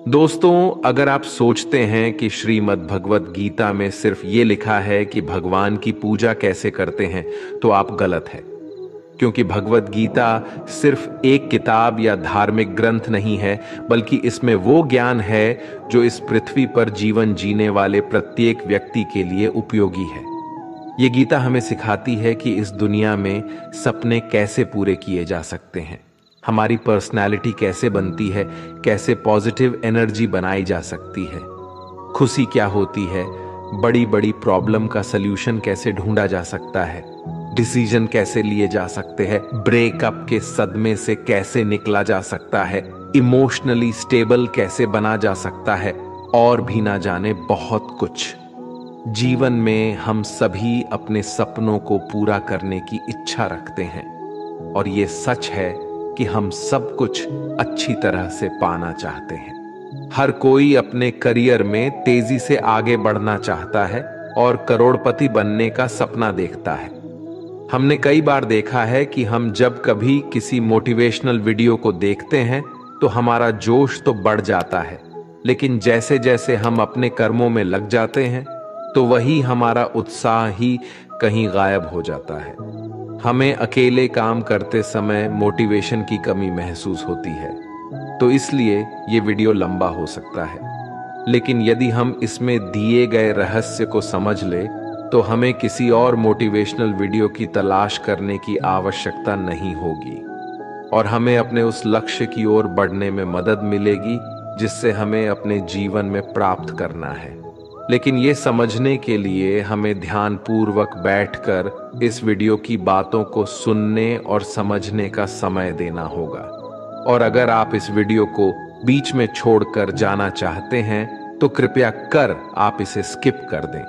दोस्तों, अगर आप सोचते हैं कि श्रीमद् भगवत गीता में सिर्फ ये लिखा है कि भगवान की पूजा कैसे करते हैं, तो आप गलत हैं। क्योंकि भगवत गीता सिर्फ एक किताब या धार्मिक ग्रंथ नहीं है, बल्कि इसमें वो ज्ञान है जो इस पृथ्वी पर जीवन जीने वाले प्रत्येक व्यक्ति के लिए उपयोगी है। ये गीता हमें सिखाती है कि इस दुनिया में सपने कैसे पूरे किए जा सकते हैं, हमारी पर्सनैलिटी कैसे बनती है, कैसे पॉजिटिव एनर्जी बनाई जा सकती है, खुशी क्या होती है, बड़ी बड़ी प्रॉब्लम का सल्यूशन कैसे ढूंढा जा सकता है, डिसीजन कैसे लिए जा सकते हैं, ब्रेकअप के सदमे से कैसे निकला जा सकता है, इमोशनली स्टेबल कैसे बना जा सकता है, और भी ना जाने बहुत कुछ। जीवन में हम सभी अपने सपनों को पूरा करने की इच्छा रखते हैं, और ये सच है कि हम सब कुछ अच्छी तरह से पाना चाहते हैं। हर कोई अपने करियर में तेजी से आगे बढ़ना चाहता है और करोड़पति बनने का सपना देखता है। हमने कई बार देखा है कि हम जब कभी किसी मोटिवेशनल वीडियो को देखते हैं तो हमारा जोश तो बढ़ जाता है, लेकिन जैसे जैसे हम अपने कर्मों में लग जाते हैं तो वही हमारा उत्साह ही कहीं गायब हो जाता है। हमें अकेले काम करते समय मोटिवेशन की कमी महसूस होती है, तो इसलिए ये वीडियो लंबा हो सकता है। लेकिन यदि हम इसमें दिए गए रहस्य को समझ ले तो हमें किसी और मोटिवेशनल वीडियो की तलाश करने की आवश्यकता नहीं होगी, और हमें अपने उस लक्ष्य की ओर बढ़ने में मदद मिलेगी जिससे हमें अपने जीवन में प्राप्त करना है। लेकिन ये समझने के लिए हमें ध्यानपूर्वक बैठकर इस वीडियो की बातों को सुनने और समझने का समय देना होगा। और अगर आप इस वीडियो को बीच में छोड़कर जाना चाहते हैं तो कृपया कर आप इसे स्किप कर दें,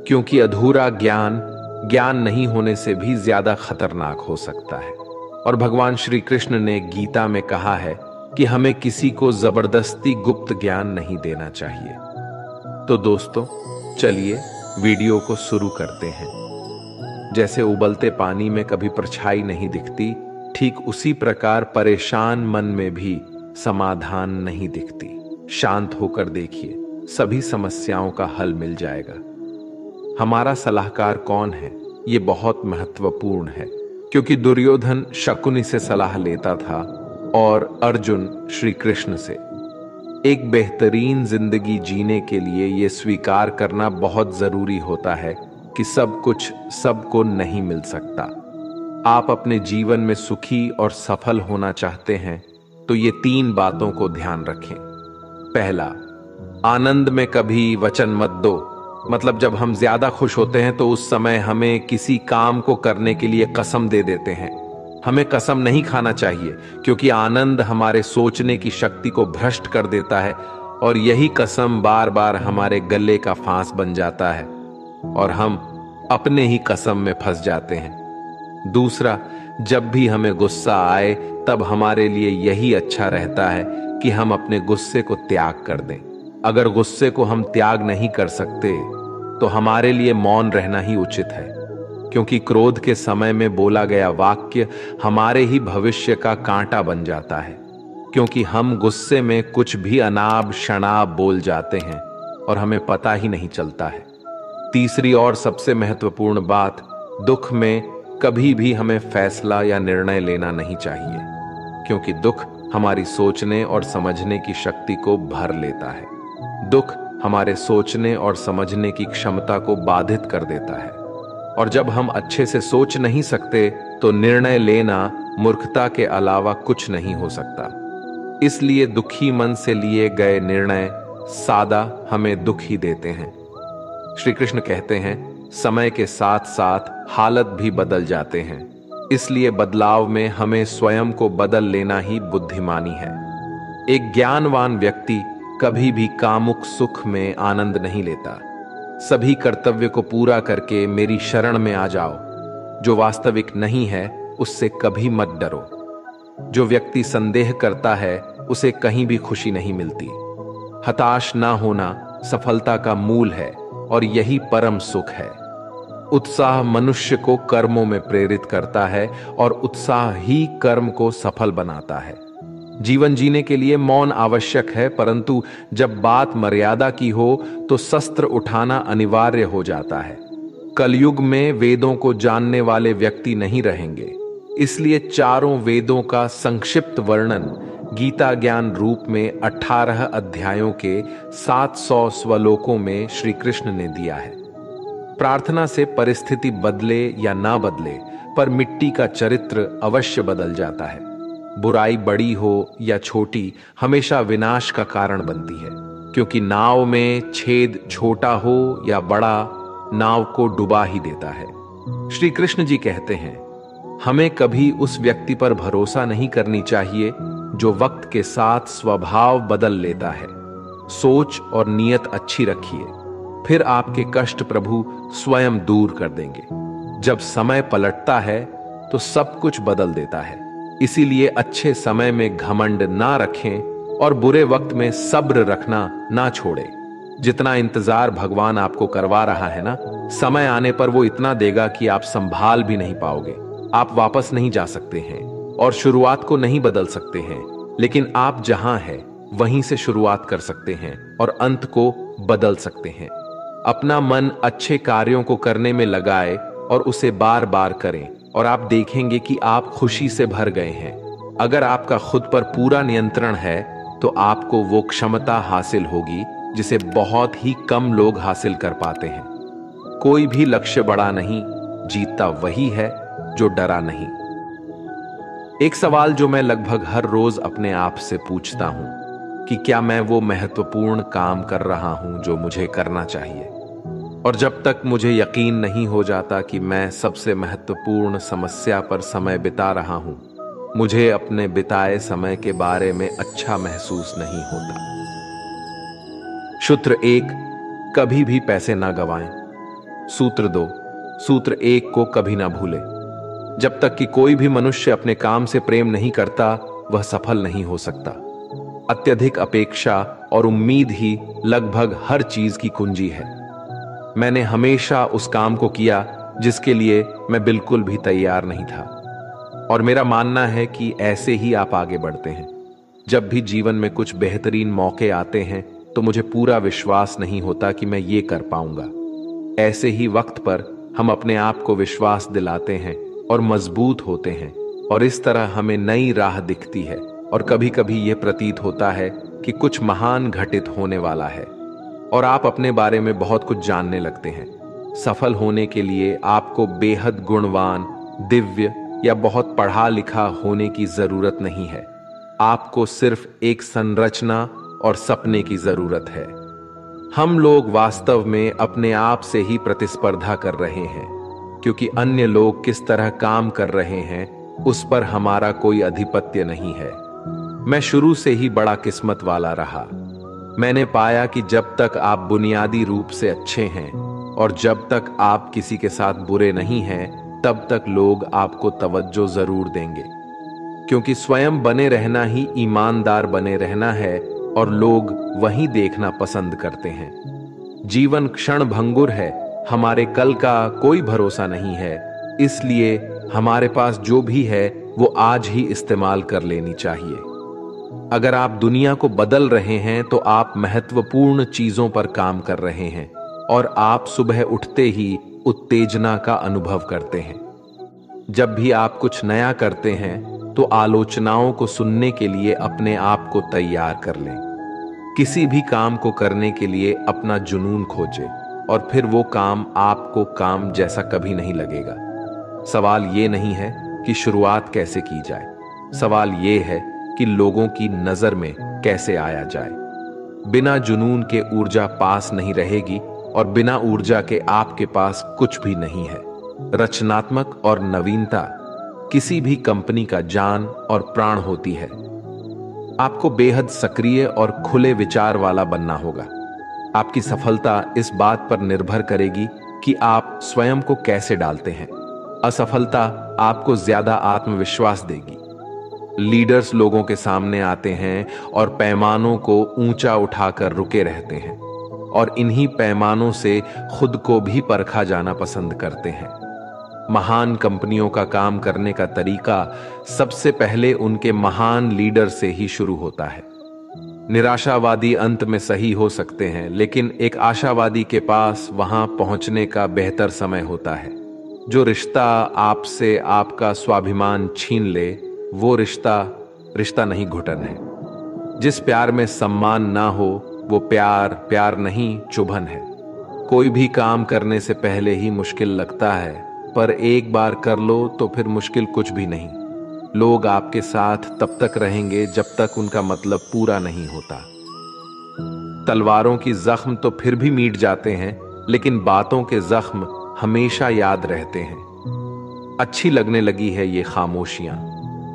क्योंकि अधूरा ज्ञान नहीं होने से भी ज्यादा खतरनाक हो सकता है। और भगवान श्री कृष्ण ने गीता में कहा है कि हमें किसी को जबरदस्ती गुप्त ज्ञान नहीं देना चाहिए। तो दोस्तों, चलिए वीडियो को शुरू करते हैं। जैसे उबलते पानी में कभी परछाई नहीं दिखती, ठीक उसी प्रकार परेशान मन में भी समाधान नहीं दिखती। शांत होकर देखिए, सभी समस्याओं का हल मिल जाएगा। हमारा सलाहकार कौन है, ये बहुत महत्वपूर्ण है, क्योंकि दुर्योधन शकुनी से सलाह लेता था और अर्जुन श्री कृष्ण से। एक बेहतरीन जिंदगी जीने के लिए यह स्वीकार करना बहुत जरूरी होता है कि सब कुछ सबको नहीं मिल सकता। आप अपने जीवन में सुखी और सफल होना चाहते हैं तो ये 3 बातों को ध्यान रखें। पहला, आनंद में कभी वचन मत दो। मतलब जब हम ज्यादा खुश होते हैं तो उस समय हमें किसी काम को करने के लिए कसम दे देते हैं। हमें कसम नहीं खाना चाहिए, क्योंकि आनंद हमारे सोचने की शक्ति को भ्रष्ट कर देता है, और यही कसम बार बार हमारे गले का फांस बन जाता है और हम अपने ही कसम में फंस जाते हैं। दूसरा, जब भी हमें गुस्सा आए तब हमारे लिए यही अच्छा रहता है कि हम अपने गुस्से को त्याग कर दें। अगर गुस्से को हम त्याग नहीं कर सकते तो हमारे लिए मौन रहना ही उचित है, क्योंकि क्रोध के समय में बोला गया वाक्य हमारे ही भविष्य का कांटा बन जाता है। क्योंकि हम गुस्से में कुछ भी अनाप शनाप बोल जाते हैं और हमें पता ही नहीं चलता है। तीसरी और सबसे महत्वपूर्ण बात, दुख में कभी भी हमें फैसला या निर्णय लेना नहीं चाहिए, क्योंकि दुख हमारी सोचने और समझने की शक्ति को भर लेता है। दुख हमारे सोचने और समझने की क्षमता को बाधित कर देता है, और जब हम अच्छे से सोच नहीं सकते तो निर्णय लेना मूर्खता के अलावा कुछ नहीं हो सकता। इसलिए दुखी मन से लिए गए निर्णय सादा हमें दुख ही देते हैं। श्री कृष्ण कहते हैं, समय के साथ साथ हालत भी बदल जाते हैं, इसलिए बदलाव में हमें स्वयं को बदल लेना ही बुद्धिमानी है। एक ज्ञानवान व्यक्ति कभी भी कामुक सुख में आनंद नहीं लेता। सभी कर्तव्य को पूरा करके मेरी शरण में आ जाओ। जो वास्तविक नहीं है उससे कभी मत डरो। जो व्यक्ति संदेह करता है उसे कहीं भी खुशी नहीं मिलती। हताश ना होना सफलता का मूल है और यही परम सुख है। उत्साह मनुष्य को कर्मों में प्रेरित करता है और उत्साह ही कर्म को सफल बनाता है। जीवन जीने के लिए मौन आवश्यक है, परंतु जब बात मर्यादा की हो तो शस्त्र उठाना अनिवार्य हो जाता है। कलयुग में वेदों को जानने वाले व्यक्ति नहीं रहेंगे, इसलिए चारों वेदों का संक्षिप्त वर्णन गीता ज्ञान रूप में 18 अध्यायों के 700 श्लोकों में श्री कृष्ण ने दिया है। प्रार्थना से परिस्थिति बदले या ना बदले, पर मिट्टी का चरित्र अवश्य बदल जाता है। बुराई बड़ी हो या छोटी, हमेशा विनाश का कारण बनती है, क्योंकि नाव में छेद छोटा हो या बड़ा, नाव को डुबा ही देता है। श्री कृष्ण जी कहते हैं, हमें कभी उस व्यक्ति पर भरोसा नहीं करनी चाहिए जो वक्त के साथ स्वभाव बदल लेता है। सोच और नीयत अच्छी रखिए, फिर आपके कष्ट प्रभु स्वयं दूर कर देंगे। जब समय पलटता है तो सब कुछ बदल देता है। इसीलिए अच्छे समय में घमंड ना रखें और बुरे वक्त में सब्र रखना ना छोड़े। जितना इंतजार भगवान आपको करवा रहा है ना, समय आने पर वो इतना देगा कि आप संभाल भी नहीं पाओगे। आप वापस नहीं जा सकते हैं और शुरुआत को नहीं बदल सकते हैं, लेकिन आप जहां हैं वहीं से शुरुआत कर सकते हैं और अंत को बदल सकते हैं। अपना मन अच्छे कार्यों को करने में लगाए और उसे बार बार करें और आप देखेंगे कि आप खुशी से भर गए हैं। अगर आपका खुद पर पूरा नियंत्रण है तो आपको वो क्षमता हासिल होगी जिसे बहुत ही कम लोग हासिल कर पाते हैं। कोई भी लक्ष्य बड़ा नहीं, जीतता वही है जो डरा नहीं। एक सवाल जो मैं लगभग हर रोज अपने आप से पूछता हूं कि क्या मैं वो महत्वपूर्ण काम कर रहा हूं जो मुझे करना चाहिए। और जब तक मुझे यकीन नहीं हो जाता कि मैं सबसे महत्वपूर्ण समस्या पर समय बिता रहा हूं, मुझे अपने बिताए समय के बारे में अच्छा महसूस नहीं होता। सूत्र 1, कभी भी पैसे ना गवाएं। सूत्र 2, सूत्र 1 को कभी ना भूलें। जब तक कि कोई भी मनुष्य अपने काम से प्रेम नहीं करता, वह सफल नहीं हो सकता। अत्यधिक अपेक्षा और उम्मीद ही लगभग हर चीज की कुंजी है। मैंने हमेशा उस काम को किया जिसके लिए मैं बिल्कुल भी तैयार नहीं था, और मेरा मानना है कि ऐसे ही आप आगे बढ़ते हैं। जब भी जीवन में कुछ बेहतरीन मौके आते हैं तो मुझे पूरा विश्वास नहीं होता कि मैं ये कर पाऊंगा। ऐसे ही वक्त पर हम अपने आप को विश्वास दिलाते हैं और मजबूत होते हैं, और इस तरह हमें नई राह दिखती है और कभी कभी यह प्रतीत होता है कि कुछ महान घटित होने वाला है और आप अपने बारे में बहुत कुछ जानने लगते हैं। सफल होने के लिए आपको बेहद गुणवान, दिव्य या बहुत पढ़ा लिखा होने की जरूरत नहीं है। आपको सिर्फ एक संरचना और सपने की जरूरत है। हम लोग वास्तव में अपने आप से ही प्रतिस्पर्धा कर रहे हैं, क्योंकि अन्य लोग किस तरह काम कर रहे हैं उस पर हमारा कोई अधिपत्य नहीं है। मैं शुरू से ही बड़ा किस्मत वाला रहा। मैंने पाया कि जब तक आप बुनियादी रूप से अच्छे हैं और जब तक आप किसी के साथ बुरे नहीं हैं, तब तक लोग आपको तवज्जो जरूर देंगे, क्योंकि स्वयं बने रहना ही ईमानदार बने रहना है और लोग वही देखना पसंद करते हैं। जीवन क्षण भंगुर है, हमारे कल का कोई भरोसा नहीं है, इसलिए हमारे पास जो भी है वो आज ही इस्तेमाल कर लेनी चाहिए। अगर आप दुनिया को बदल रहे हैं तो आप महत्वपूर्ण चीजों पर काम कर रहे हैं और आप सुबह उठते ही उत्तेजना का अनुभव करते हैं। जब भी आप कुछ नया करते हैं तो आलोचनाओं को सुनने के लिए अपने आप को तैयार कर लें। किसी भी काम को करने के लिए अपना जुनून खोजें और फिर वो काम आपको काम जैसा कभी नहीं लगेगा। सवाल ये नहीं है कि शुरुआत कैसे की जाए, सवाल ये है कि लोगों की नजर में कैसे आया जाए। बिना जुनून के ऊर्जा पास नहीं रहेगी और बिना ऊर्जा के आपके पास कुछ भी नहीं है। रचनात्मक और नवीनता किसी भी कंपनी का जान और प्राण होती है। आपको बेहद सक्रिय और खुले विचार वाला बनना होगा। आपकी सफलता इस बात पर निर्भर करेगी कि आप स्वयं को कैसे डालते हैं। असफलता आपको ज्यादा आत्मविश्वास देगी। लीडर्स लोगों के सामने आते हैं और पैमानों को ऊंचा उठाकर रुके रहते हैं और इन्हीं पैमानों से खुद को भी परखा जाना पसंद करते हैं। महान कंपनियों का काम करने का तरीका सबसे पहले उनके महान लीडर से ही शुरू होता है। निराशावादी अंत में सही हो सकते हैं, लेकिन एक आशावादी के पास वहां पहुंचने का बेहतर समय होता है। जो रिश्ता आपसे आपका स्वाभिमान छीन ले, वो रिश्ता नहीं, घुटन है। जिस प्यार में सम्मान ना हो, वो प्यार नहीं, चुभन है। कोई भी काम करने से पहले ही मुश्किल लगता है, पर एक बार कर लो तो फिर मुश्किल कुछ भी नहीं। लोग आपके साथ तब तक रहेंगे जब तक उनका मतलब पूरा नहीं होता। तलवारों की जख्म तो फिर भी मिट जाते हैं, लेकिन बातों के जख्म हमेशा याद रहते हैं। अच्छी लगने लगी है ये खामोशियां।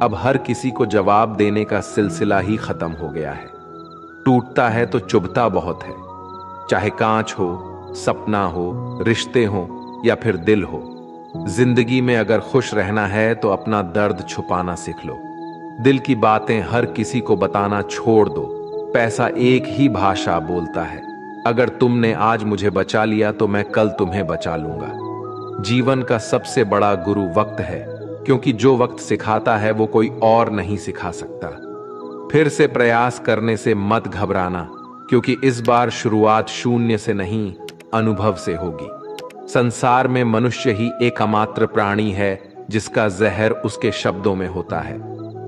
अब हर किसी को जवाब देने का सिलसिला ही खत्म हो गया है। टूटता है तो चुभता बहुत है, चाहे कांच हो, सपना हो, रिश्ते हो या फिर दिल हो। जिंदगी में अगर खुश रहना है तो अपना दर्द छुपाना सीख लो। दिल की बातें हर किसी को बताना छोड़ दो। पैसा एक ही भाषा बोलता है। अगर तुमने आज मुझे बचा लिया तो मैं कल तुम्हें बचा लूंगा। जीवन का सबसे बड़ा गुरु वक्त है, क्योंकि जो वक्त सिखाता है वो कोई और नहीं सिखा सकता। फिर से प्रयास करने से मत घबराना, क्योंकि इस बार शुरुआत शून्य से नहीं, अनुभव से होगी। संसार में मनुष्य ही एकमात्र प्राणी है जिसका जहर उसके शब्दों में होता है।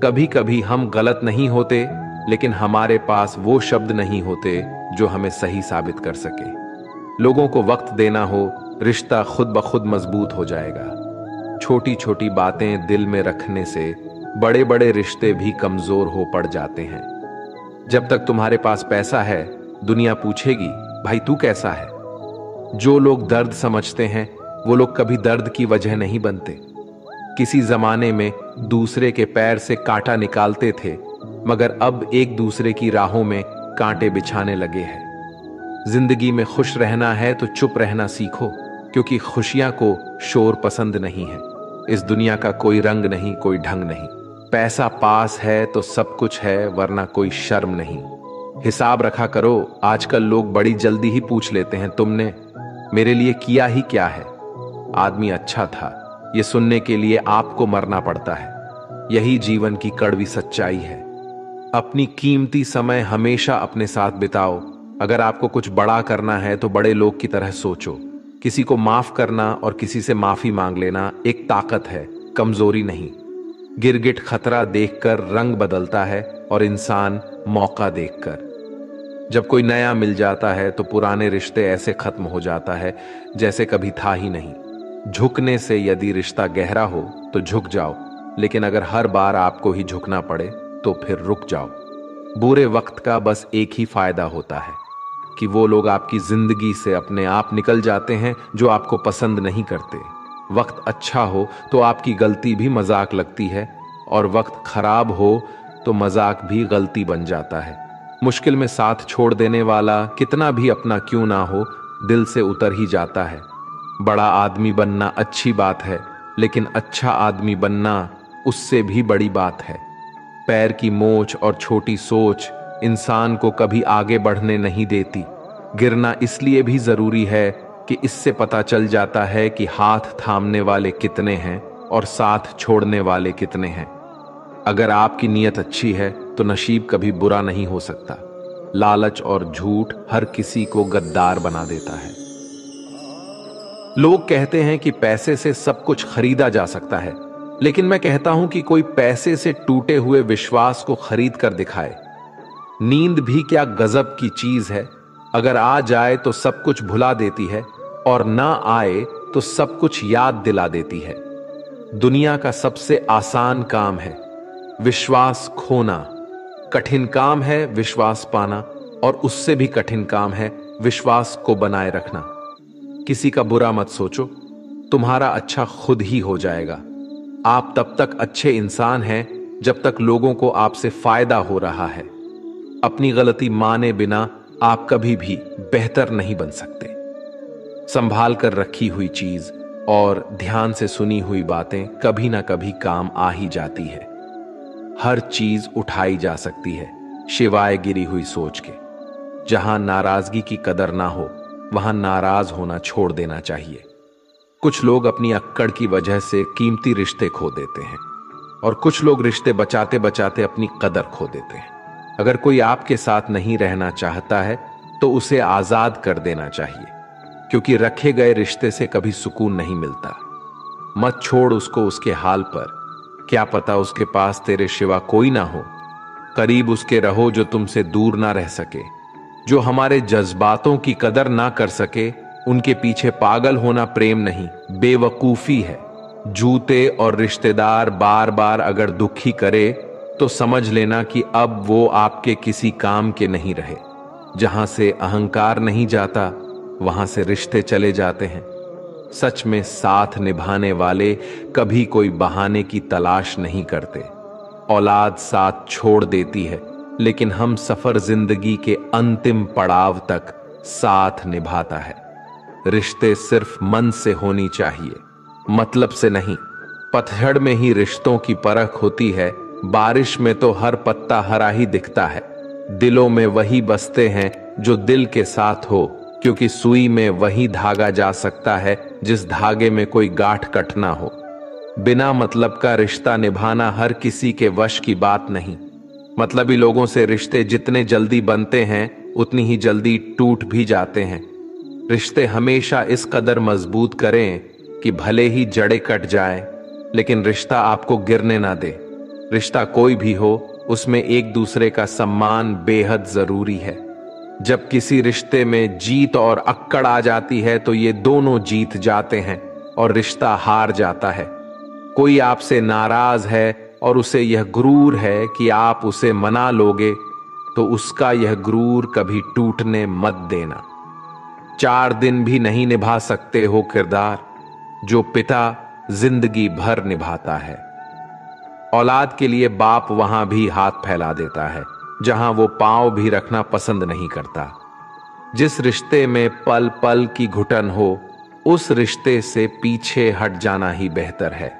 कभी कभी हम गलत नहीं होते, लेकिन हमारे पास वो शब्द नहीं होते जो हमें सही साबित कर सके। लोगों को वक्त देना हो, रिश्ता खुद ब खुद मजबूत हो जाएगा। छोटी छोटी बातें दिल में रखने से बड़े बड़े रिश्ते भी कमजोर हो पड़ जाते हैं। जब तक तुम्हारे पास पैसा है, दुनिया पूछेगी, भाई तू कैसा है? जो लोग दर्द समझते हैं, वो लोग कभी दर्द की वजह नहीं बनते। किसी जमाने में दूसरे के पैर से कांटा निकालते थे, मगर अब एक दूसरे की राहों में कांटे बिछाने लगे हैं। जिंदगी में खुश रहना है तो चुप रहना सीखो, क्योंकि खुशियां को शोर पसंद नहीं है। इस दुनिया का कोई रंग नहीं, कोई ढंग नहीं। पैसा पास है तो सब कुछ है, वरना कोई शर्म नहीं। हिसाब रखा करो। आजकल लोग बड़ी जल्दी ही पूछ लेते हैं, तुमने मेरे लिए किया ही क्या है? आदमी अच्छा था, ये सुनने के लिए आपको मरना पड़ता है। यही जीवन की कड़वी सच्चाई है। अपनी कीमती समय हमेशा अपने साथ बिताओ। अगर आपको कुछ बड़ा करना है तो बड़े लोग की तरह सोचो। किसी को माफ करना और किसी से माफी मांग लेना एक ताकत है, कमजोरी नहीं। गिरगिट खतरा देखकर रंग बदलता है और इंसान मौका देखकर। जब कोई नया मिल जाता है तो पुराने रिश्ते ऐसे खत्म हो जाता है जैसे कभी था ही नहीं। झुकने से यदि रिश्ता गहरा हो तो झुक जाओ, लेकिन अगर हर बार आपको ही झुकना पड़े तो फिर रुक जाओ। बुरे वक्त का बस एक ही फायदा होता है कि वो लोग आपकी जिंदगी से अपने आप निकल जाते हैं जो आपको पसंद नहीं करते। वक्त अच्छा हो तो आपकी गलती भी मजाक लगती है, और वक्त खराब हो तो मजाक भी गलती बन जाता है। मुश्किल में साथ छोड़ देने वाला कितना भी अपना क्यों ना हो, दिल से उतर ही जाता है। बड़ा आदमी बनना अच्छी बात है, लेकिन अच्छा आदमी बनना उससे भी बड़ी बात है। पैर की मोच और छोटी सोच इंसान को कभी आगे बढ़ने नहीं देती। गिरना इसलिए भी जरूरी है कि इससे पता चल जाता है कि हाथ थामने वाले कितने हैं और साथ छोड़ने वाले कितने हैं। अगर आपकी नीयत अच्छी है तो नसीब कभी बुरा नहीं हो सकता। लालच और झूठ हर किसी को गद्दार बना देता है। लोग कहते हैं कि पैसे से सब कुछ खरीदा जा सकता है, लेकिन मैं कहता हूं कि कोई पैसे से टूटे हुए विश्वास को खरीद कर दिखाए। नींद भी क्या गजब की चीज है। अगर आ जाए तो सब कुछ भुला देती है, और ना आए तो सब कुछ याद दिला देती है। दुनिया का सबसे आसान काम है विश्वास खोना, कठिन काम है विश्वास पाना, और उससे भी कठिन काम है विश्वास को बनाए रखना। किसी का बुरा मत सोचो, तुम्हारा अच्छा खुद ही हो जाएगा। आप तब तक अच्छे इंसान हैं जब तक लोगों को आपसे फायदा हो रहा है। अपनी गलती माने बिना आप कभी भी बेहतर नहीं बन सकते। संभाल कर रखी हुई चीज और ध्यान से सुनी हुई बातें कभी ना कभी काम आ ही जाती है। हर चीज उठाई जा सकती है शिवाय गिरी हुई सोच के। जहां नाराजगी की कदर ना हो, वहां नाराज होना छोड़ देना चाहिए। कुछ लोग अपनी अक्कड़ की वजह से कीमती रिश्ते खो देते हैं और कुछ लोग रिश्ते बचाते बचाते अपनी कदर खो देते हैं। अगर कोई आपके साथ नहीं रहना चाहता है तो उसे आजाद कर देना चाहिए, क्योंकि रखे गए रिश्ते से कभी सुकून नहीं मिलता। मत छोड़ उसको उसके हाल पर, क्या पता उसके पास तेरे सिवा कोई ना हो। करीब उसके रहो जो तुमसे दूर ना रह सके। जो हमारे जज्बातों की कदर ना कर सके, उनके पीछे पागल होना प्रेम नहीं, बेवकूफी है। जूते और रिश्तेदार बार बार अगर दुखी करे तो समझ लेना कि अब वो आपके किसी काम के नहीं रहे। जहां से अहंकार नहीं जाता, वहां से रिश्ते चले जाते हैं। सच में साथ निभाने वाले कभी कोई बहाने की तलाश नहीं करते। औलाद साथ छोड़ देती है, लेकिन हम सफर जिंदगी के अंतिम पड़ाव तक साथ निभाता है। रिश्ते सिर्फ मन से होनी चाहिए, मतलब से नहीं। पतझड़ में ही रिश्तों की परख होती है, बारिश में तो हर पत्ता हरा ही दिखता है। दिलों में वही बसते हैं जो दिल के साथ हो, क्योंकि सुई में वही धागा जा सकता है जिस धागे में कोई गांठ कटना हो। बिना मतलब का रिश्ता निभाना हर किसी के वश की बात नहीं। मतलबी लोगों से रिश्ते जितने जल्दी बनते हैं उतनी ही जल्दी टूट भी जाते हैं। रिश्ते हमेशा इस कदर मजबूत करें कि भले ही जड़ें कट जाए, लेकिन रिश्ता आपको गिरने ना दे। रिश्ता कोई भी हो, उसमें एक दूसरे का सम्मान बेहद जरूरी है। जब किसी रिश्ते में जीत और अक्कड़ आ जाती है तो ये दोनों जीत जाते हैं और रिश्ता हार जाता है। कोई आपसे नाराज है और उसे यह गुरूर है कि आप उसे मना लोगे, तो उसका यह गुरूर कभी टूटने मत देना। 4 दिन भी नहीं निभा सकते हो किरदार जो पिता जिंदगी भर निभाता है। औलाद के लिए बाप वहां भी हाथ फैला देता है जहां वो पांव भी रखना पसंद नहीं करता। जिस रिश्ते में पल पल की घुटन हो, उस रिश्ते से पीछे हट जाना ही बेहतर है।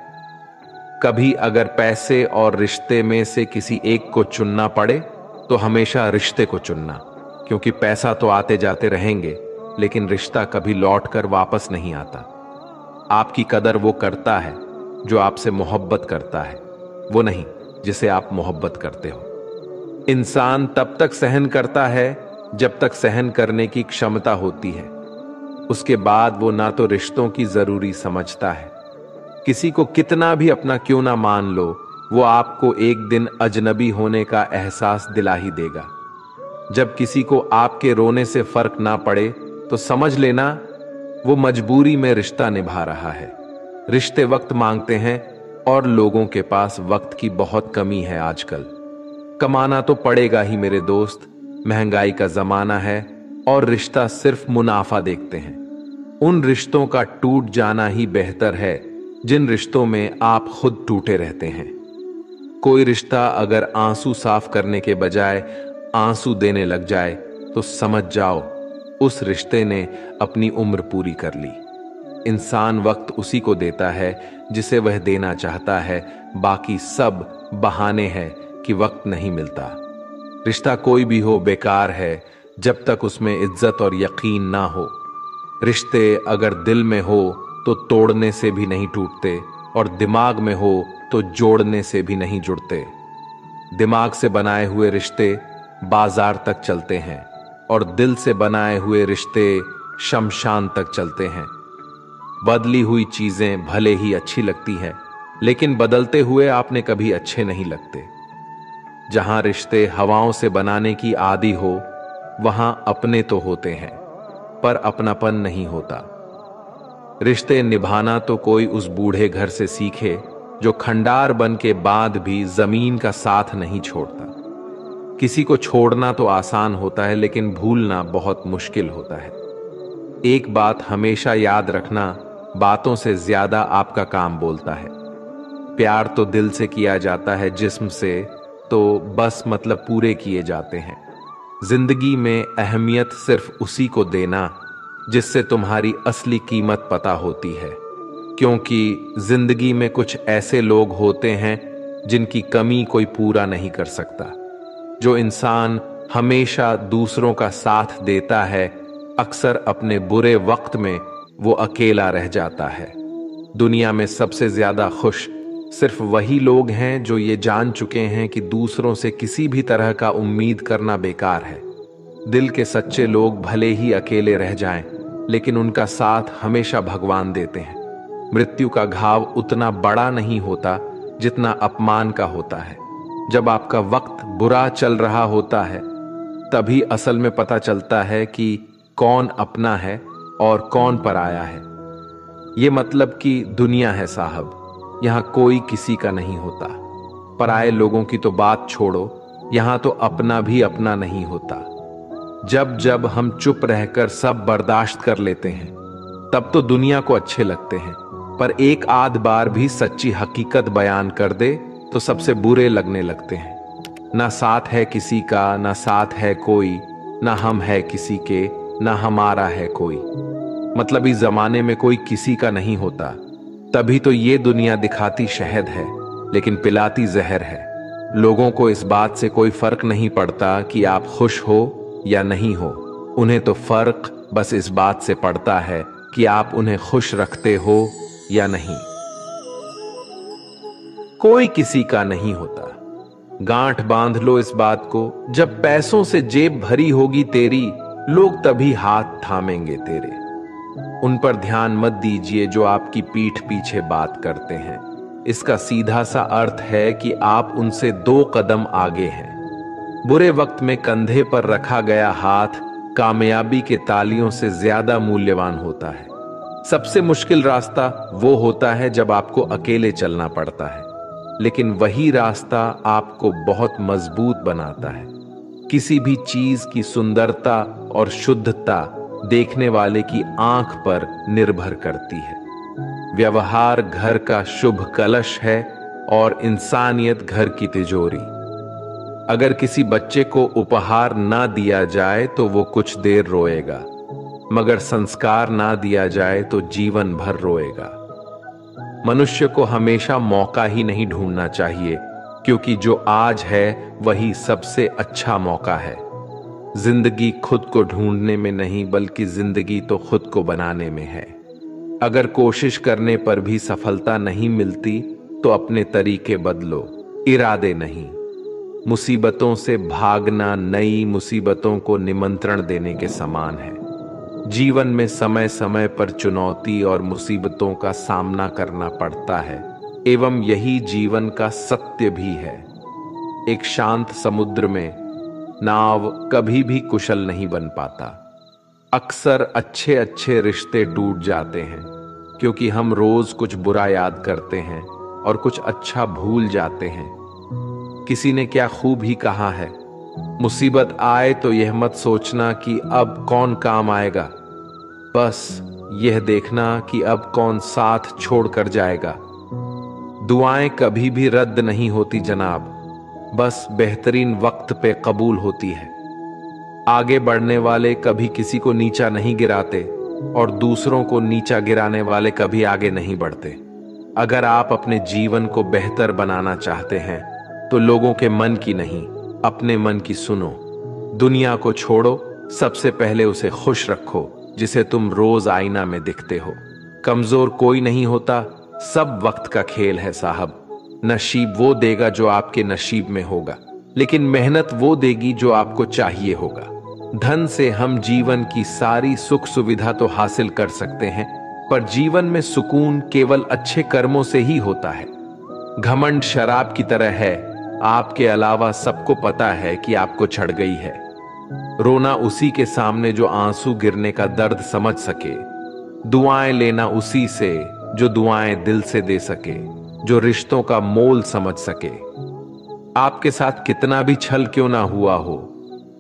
कभी अगर पैसे और रिश्ते में से किसी एक को चुनना पड़े तो हमेशा रिश्ते को चुनना, क्योंकि पैसा तो आते जाते रहेंगे, लेकिन रिश्ता कभी लौट कर वापस नहीं आता। आपकी कदर वो करता है जो आपसे मोहब्बत करता है, वो नहीं जिसे आप मोहब्बत करते हो। इंसान तब तक सहन करता है जब तक सहन करने की क्षमता होती है। उसके बाद वो ना तो रिश्तों की जरूरी समझता है। किसी को कितना भी अपना क्यों ना मान लो, वो आपको एक दिन अजनबी होने का एहसास दिला ही देगा। जब किसी को आपके रोने से फर्क ना पड़े तो समझ लेना वो मजबूरी में रिश्ता निभा रहा है। रिश्ते वक्त मांगते हैं और लोगों के पास वक्त की बहुत कमी है आजकल। कमाना तो पड़ेगा ही मेरे दोस्त, महंगाई का जमाना है और रिश्ता सिर्फ मुनाफा देखते हैं। उन रिश्तों का टूट जाना ही बेहतर है जिन रिश्तों में आप खुद टूटे रहते हैं। कोई रिश्ता अगर आंसू साफ करने के बजाय आंसू देने लग जाए तो समझ जाओ उस रिश्ते ने अपनी उम्र पूरी कर ली। इंसान वक्त उसी को देता है जिसे वह देना चाहता है, बाकी सब बहाने हैं कि वक्त नहीं मिलता। रिश्ता कोई भी हो बेकार है जब तक उसमें इज्जत और यकीन ना हो। रिश्ते अगर दिल में हो तो तोड़ने से भी नहीं टूटते, और दिमाग में हो तो जोड़ने से भी नहीं जुड़ते। दिमाग से बनाए हुए रिश्ते बाजार तक चलते हैं और दिल से बनाए हुए रिश्ते शमशान तक चलते हैं। बदली हुई चीजें भले ही अच्छी लगती हैं, लेकिन बदलते हुए आपने कभी अच्छे नहीं लगते। जहां रिश्ते हवाओं से बनाने की आदी हो, वहां अपने तो होते हैं पर अपनापन नहीं होता। रिश्ते निभाना तो कोई उस बूढ़े घर से सीखे जो खंडार बन के बाद भी जमीन का साथ नहीं छोड़ता। किसी को छोड़ना तो आसान होता है, लेकिन भूलना बहुत मुश्किल होता है। एक बात हमेशा याद रखना, बातों से ज्यादा आपका काम बोलता है। प्यार तो दिल से किया जाता है, जिस्म से तो बस मतलब पूरे किए जाते हैं। जिंदगी में अहमियत सिर्फ उसी को देना जिससे तुम्हारी असली कीमत पता होती है, क्योंकि जिंदगी में कुछ ऐसे लोग होते हैं जिनकी कमी कोई पूरा नहीं कर सकता। जो इंसान हमेशा दूसरों का साथ देता है, अक्सर अपने बुरे वक्त में वो अकेला रह जाता है। दुनिया में सबसे ज्यादा खुश सिर्फ वही लोग हैं जो ये जान चुके हैं कि दूसरों से किसी भी तरह का उम्मीद करना बेकार है। दिल के सच्चे लोग भले ही अकेले रह जाएं, लेकिन उनका साथ हमेशा भगवान देते हैं। मृत्यु का घाव उतना बड़ा नहीं होता जितना अपमान का होता है। जब आपका वक्त बुरा चल रहा होता है, तभी असल में पता चलता है कि कौन अपना है और कौन पराया है। ये मतलब कि दुनिया है साहब, यहां कोई किसी का नहीं होता। पराये लोगों की तो बात छोड़ो, यहां तो अपना भी अपना नहीं होता। जब जब हम चुप रहकर सब बर्दाश्त कर लेते हैं, तब तो दुनिया को अच्छे लगते हैं, पर एक आध बार भी सच्ची हकीकत बयान कर दे तो सबसे बुरे लगने लगते हैं। ना साथ है किसी का, ना साथ है कोई, ना हम है किसी के, ना हमारा है कोई। मतलब इस जमाने में कोई किसी का नहीं होता। तभी तो ये दुनिया दिखाती शहद है लेकिन पिलाती जहर है। लोगों को इस बात से कोई फर्क नहीं पड़ता कि आप खुश हो या नहीं हो। उन्हें तो फर्क बस इस बात से पड़ता है कि आप उन्हें खुश रखते हो या नहीं। कोई किसी का नहीं होता। गांठ बांध लो इस बात को, जब पैसों से जेब भरी होगी तेरी, लोग तभी हाथ थामेंगे तेरे। उन पर ध्यान मत दीजिए जो आपकी पीठ पीछे बात करते हैं। इसका सीधा सा अर्थ है कि आप उनसे 2 कदम आगे हैं। बुरे वक्त में कंधे पर रखा गया हाथ कामयाबी के तालियों से ज्यादा मूल्यवान होता है। सबसे मुश्किल रास्ता वो होता है जब आपको अकेले चलना पड़ता है, लेकिन वही रास्ता आपको बहुत मजबूत बनाता है। किसी भी चीज की सुंदरता और शुद्धता देखने वाले की आंख पर निर्भर करती है। व्यवहार घर का शुभ कलश है और इंसानियत घर की तिजोरी। अगर किसी बच्चे को उपहार ना दिया जाए तो वो कुछ देर रोएगा, मगर संस्कार ना दिया जाए तो जीवन भर रोएगा। मनुष्य को हमेशा मौका ही नहीं ढूंढना चाहिए, क्योंकि जो आज है वही सबसे अच्छा मौका है। जिंदगी खुद को ढूंढने में नहीं, बल्कि जिंदगी तो खुद को बनाने में है। अगर कोशिश करने पर भी सफलता नहीं मिलती तो अपने तरीके बदलो, इरादे नहीं। मुसीबतों से भागना नई मुसीबतों को निमंत्रण देने के समान है। जीवन में समय समय पर चुनौती और मुसीबतों का सामना करना पड़ता है, एवं यही जीवन का सत्य भी है। एक शांत समुद्र में नाव कभी भी कुशल नहीं बन पाता। अक्सर अच्छे अच्छे रिश्ते टूट जाते हैं क्योंकि हम रोज कुछ बुरा याद करते हैं और कुछ अच्छा भूल जाते हैं। किसी ने क्या खूब ही कहा है, मुसीबत आए तो यह मत सोचना कि अब कौन काम आएगा, बस यह देखना कि अब कौन साथ छोड़ कर जाएगा। दुआएं कभी भी रद्द नहीं होती जनाब, बस बेहतरीन वक्त पे कबूल होती है। आगे बढ़ने वाले कभी किसी को नीचा नहीं गिराते और दूसरों को नीचा गिराने वाले कभी आगे नहीं बढ़ते। अगर आप अपने जीवन को बेहतर बनाना चाहते हैं तो लोगों के मन की नहीं, अपने मन की सुनो। दुनिया को छोड़ो, सबसे पहले उसे खुश रखो जिसे तुम रोज आईना में दिखते हो। कमजोर कोई नहीं होता, सब वक्त का खेल है साहब। नसीब वो देगा जो आपके नसीब में होगा, लेकिन मेहनत वो देगी जो आपको चाहिए होगा। धन से हम जीवन की सारी सुख सुविधा तो हासिल कर सकते हैं, पर जीवन में सुकून केवल अच्छे कर्मों से ही होता है। घमंड शराब की तरह है, आपके अलावा सबको पता है कि आपको चढ़ गई है। रोना उसी के सामने जो आंसू गिरने का दर्द समझ सके। दुआएं लेना उसी से जो दुआएं दिल से दे सके, जो रिश्तों का मोल समझ सके। आपके साथ कितना भी छल क्यों ना हुआ हो,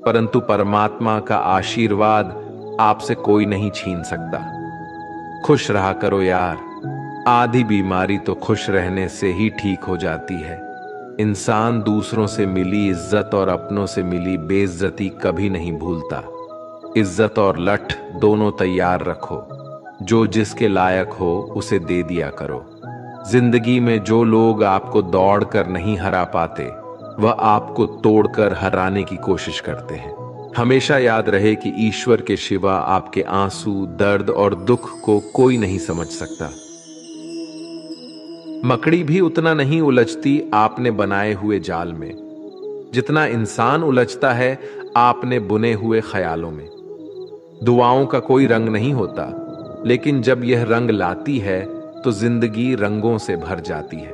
परंतु परमात्मा का आशीर्वाद आपसे कोई नहीं छीन सकता। खुश रहा करो यार, आधी बीमारी तो खुश रहने से ही ठीक हो जाती है। इंसान दूसरों से मिली इज्जत और अपनों से मिली बेइज्जती कभी नहीं भूलता। इज्जत और लठ दोनों तैयार रखो, जो जिसके लायक हो उसे दे दिया करो। जिंदगी में जो लोग आपको दौड़कर नहीं हरा पाते, वह आपको तोड़कर हराने की कोशिश करते हैं। हमेशा याद रहे कि ईश्वर के सिवा आपके आंसू, दर्द और दुख को कोई नहीं समझ सकता। मकड़ी भी उतना नहीं उलझती आपने बनाए हुए जाल में जितना इंसान उलझता है आपने बुने हुए ख्यालों में। दुआओं का कोई रंग नहीं होता, लेकिन जब यह रंग लाती है तो जिंदगी रंगों से भर जाती है।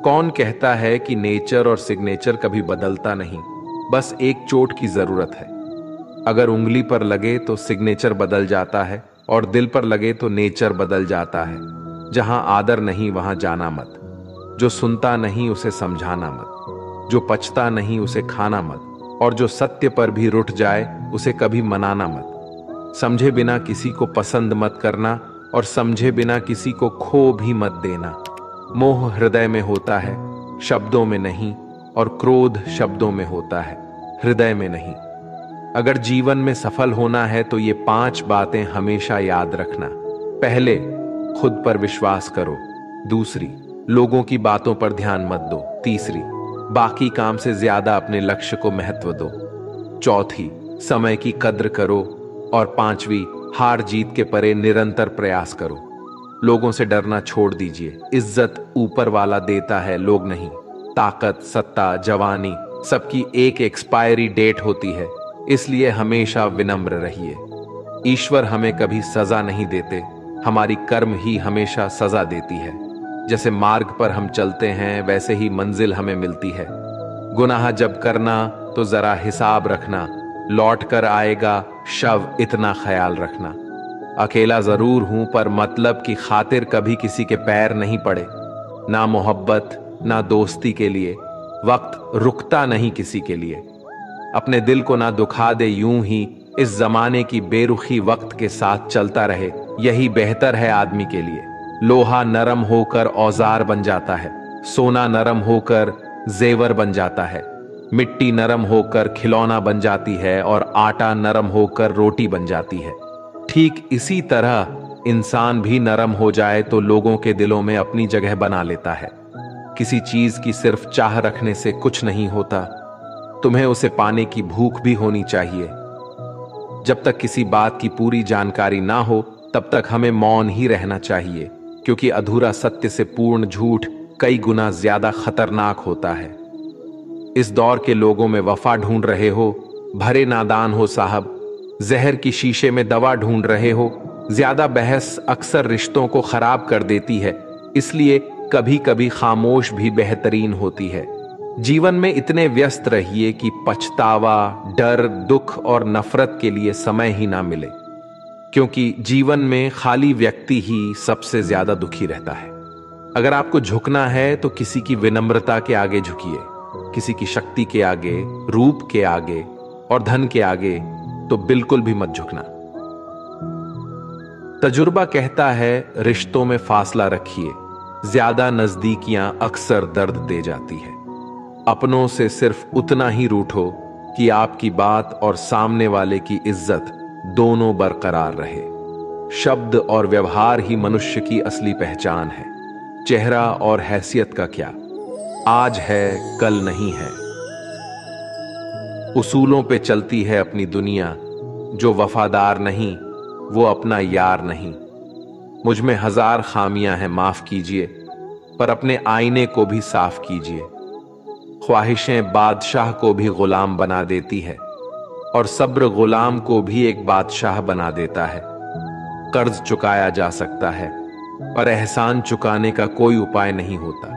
कौन कहता है कि नेचर और सिग्नेचर कभी बदलता नहीं, बस एक चोट की जरूरत है। अगर उंगली पर लगे तो सिग्नेचर बदल जाता है और दिल पर लगे तो नेचर बदल जाता है। जहां आदर नहीं वहां जाना मत, जो सुनता नहीं उसे समझाना मत, जो पचता नहीं उसे खाना मत, और जो सत्य पर भी रुठ जाए उसे कभी मनाना मत। समझे बिना किसी को पसंद मत करना और समझे बिना किसी को खो भी मत देना। मोह हृदय में होता है, शब्दों में नहीं, और क्रोध शब्दों में होता है, हृदय में नहीं। अगर जीवन में सफल होना है तो ये 5 बातें हमेशा याद रखना। पहले, खुद पर विश्वास करो। दूसरी, लोगों की बातों पर ध्यान मत दो। तीसरी, बाकी काम से ज्यादा अपने लक्ष्य को महत्व दो। चौथी, समय की कद्र करो। और पांचवी, हार जीत के परे निरंतर प्रयास करो। लोगों से डरना छोड़ दीजिए। इज्जत ईश्वर वाला देता है, लोग नहीं। ताकत, सत्ता, जवानी सबकी एक एक्सपायरी डेट होती है, इसलिए हमेशा विनम्र रहिए। ईश्वर हमें कभी सजा नहीं देते, हमारी कर्म ही हमेशा सजा देती है। जैसे मार्ग पर हम चलते हैं वैसे ही मंजिल हमें मिलती है। गुनाह जब करना तो जरा हिसाब रखना, लौट कर आएगा शव, इतना ख्याल रखना। अकेला जरूर हूं पर मतलब की खातिर कभी किसी के पैर नहीं पड़े। ना मोहब्बत ना दोस्ती के लिए वक्त रुकता नहीं किसी के लिए। अपने दिल को ना दुखा दे यूं ही, इस जमाने की बेरुखी वक्त के साथ चलता रहे, यही बेहतर है आदमी के लिए। लोहा नरम होकर औजार बन जाता है, सोना नरम होकर जेवर बन जाता है, मिट्टी नरम होकर खिलौना बन जाती है और आटा नरम होकर रोटी बन जाती है। ठीक इसी तरह इंसान भी नरम हो जाए तो लोगों के दिलों में अपनी जगह बना लेता है। किसी चीज की सिर्फ चाह रखने से कुछ नहीं होता, तुम्हें उसे पाने की भूख भी होनी चाहिए। जब तक किसी बात की पूरी जानकारी ना हो तब तक हमें मौन ही रहना चाहिए, क्योंकि अधूरा सत्य से पूर्ण झूठ कई गुना ज्यादा खतरनाक होता है। इस दौर के लोगों में वफा ढूंढ रहे हो, भरे नादान हो साहब। जहर की शीशे में दवा ढूंढ रहे हो। ज्यादा बहस अक्सर रिश्तों को खराब कर देती है, इसलिए कभी कभी खामोश भी बेहतरीन होती है। जीवन में इतने व्यस्त रहिए कि पछतावा, डर, दुख और नफरत के लिए समय ही ना मिले, क्योंकि जीवन में खाली व्यक्ति ही सबसे ज्यादा दुखी रहता है। अगर आपको झुकना है तो किसी की विनम्रता के आगे झुकिए, किसी की शक्ति के आगे, रूप के आगे और धन के आगे तो बिल्कुल भी मत झुकना। तजुर्बा कहता है रिश्तों में फासला रखिए, ज्यादा नजदीकियां अक्सर दर्द दे जाती है। अपनों से सिर्फ उतना ही रूठो कि आपकी बात और सामने वाले की इज्जत दोनों बरकरार रहे। शब्द और व्यवहार ही मनुष्य की असली पहचान है। चेहरा और हैसियत का क्या, आज है कल नहीं है। उसूलों पे चलती है अपनी दुनिया, जो वफादार नहीं वो अपना यार नहीं। मुझ में 1000 खामियां हैं, माफ कीजिए, पर अपने आईने को भी साफ कीजिए। ख्वाहिशें बादशाह को भी गुलाम बना देती है और सब्र गुलाम को भी एक बादशाह बना देता है। कर्ज चुकाया जा सकता है पर एहसान चुकाने का कोई उपाय नहीं होता।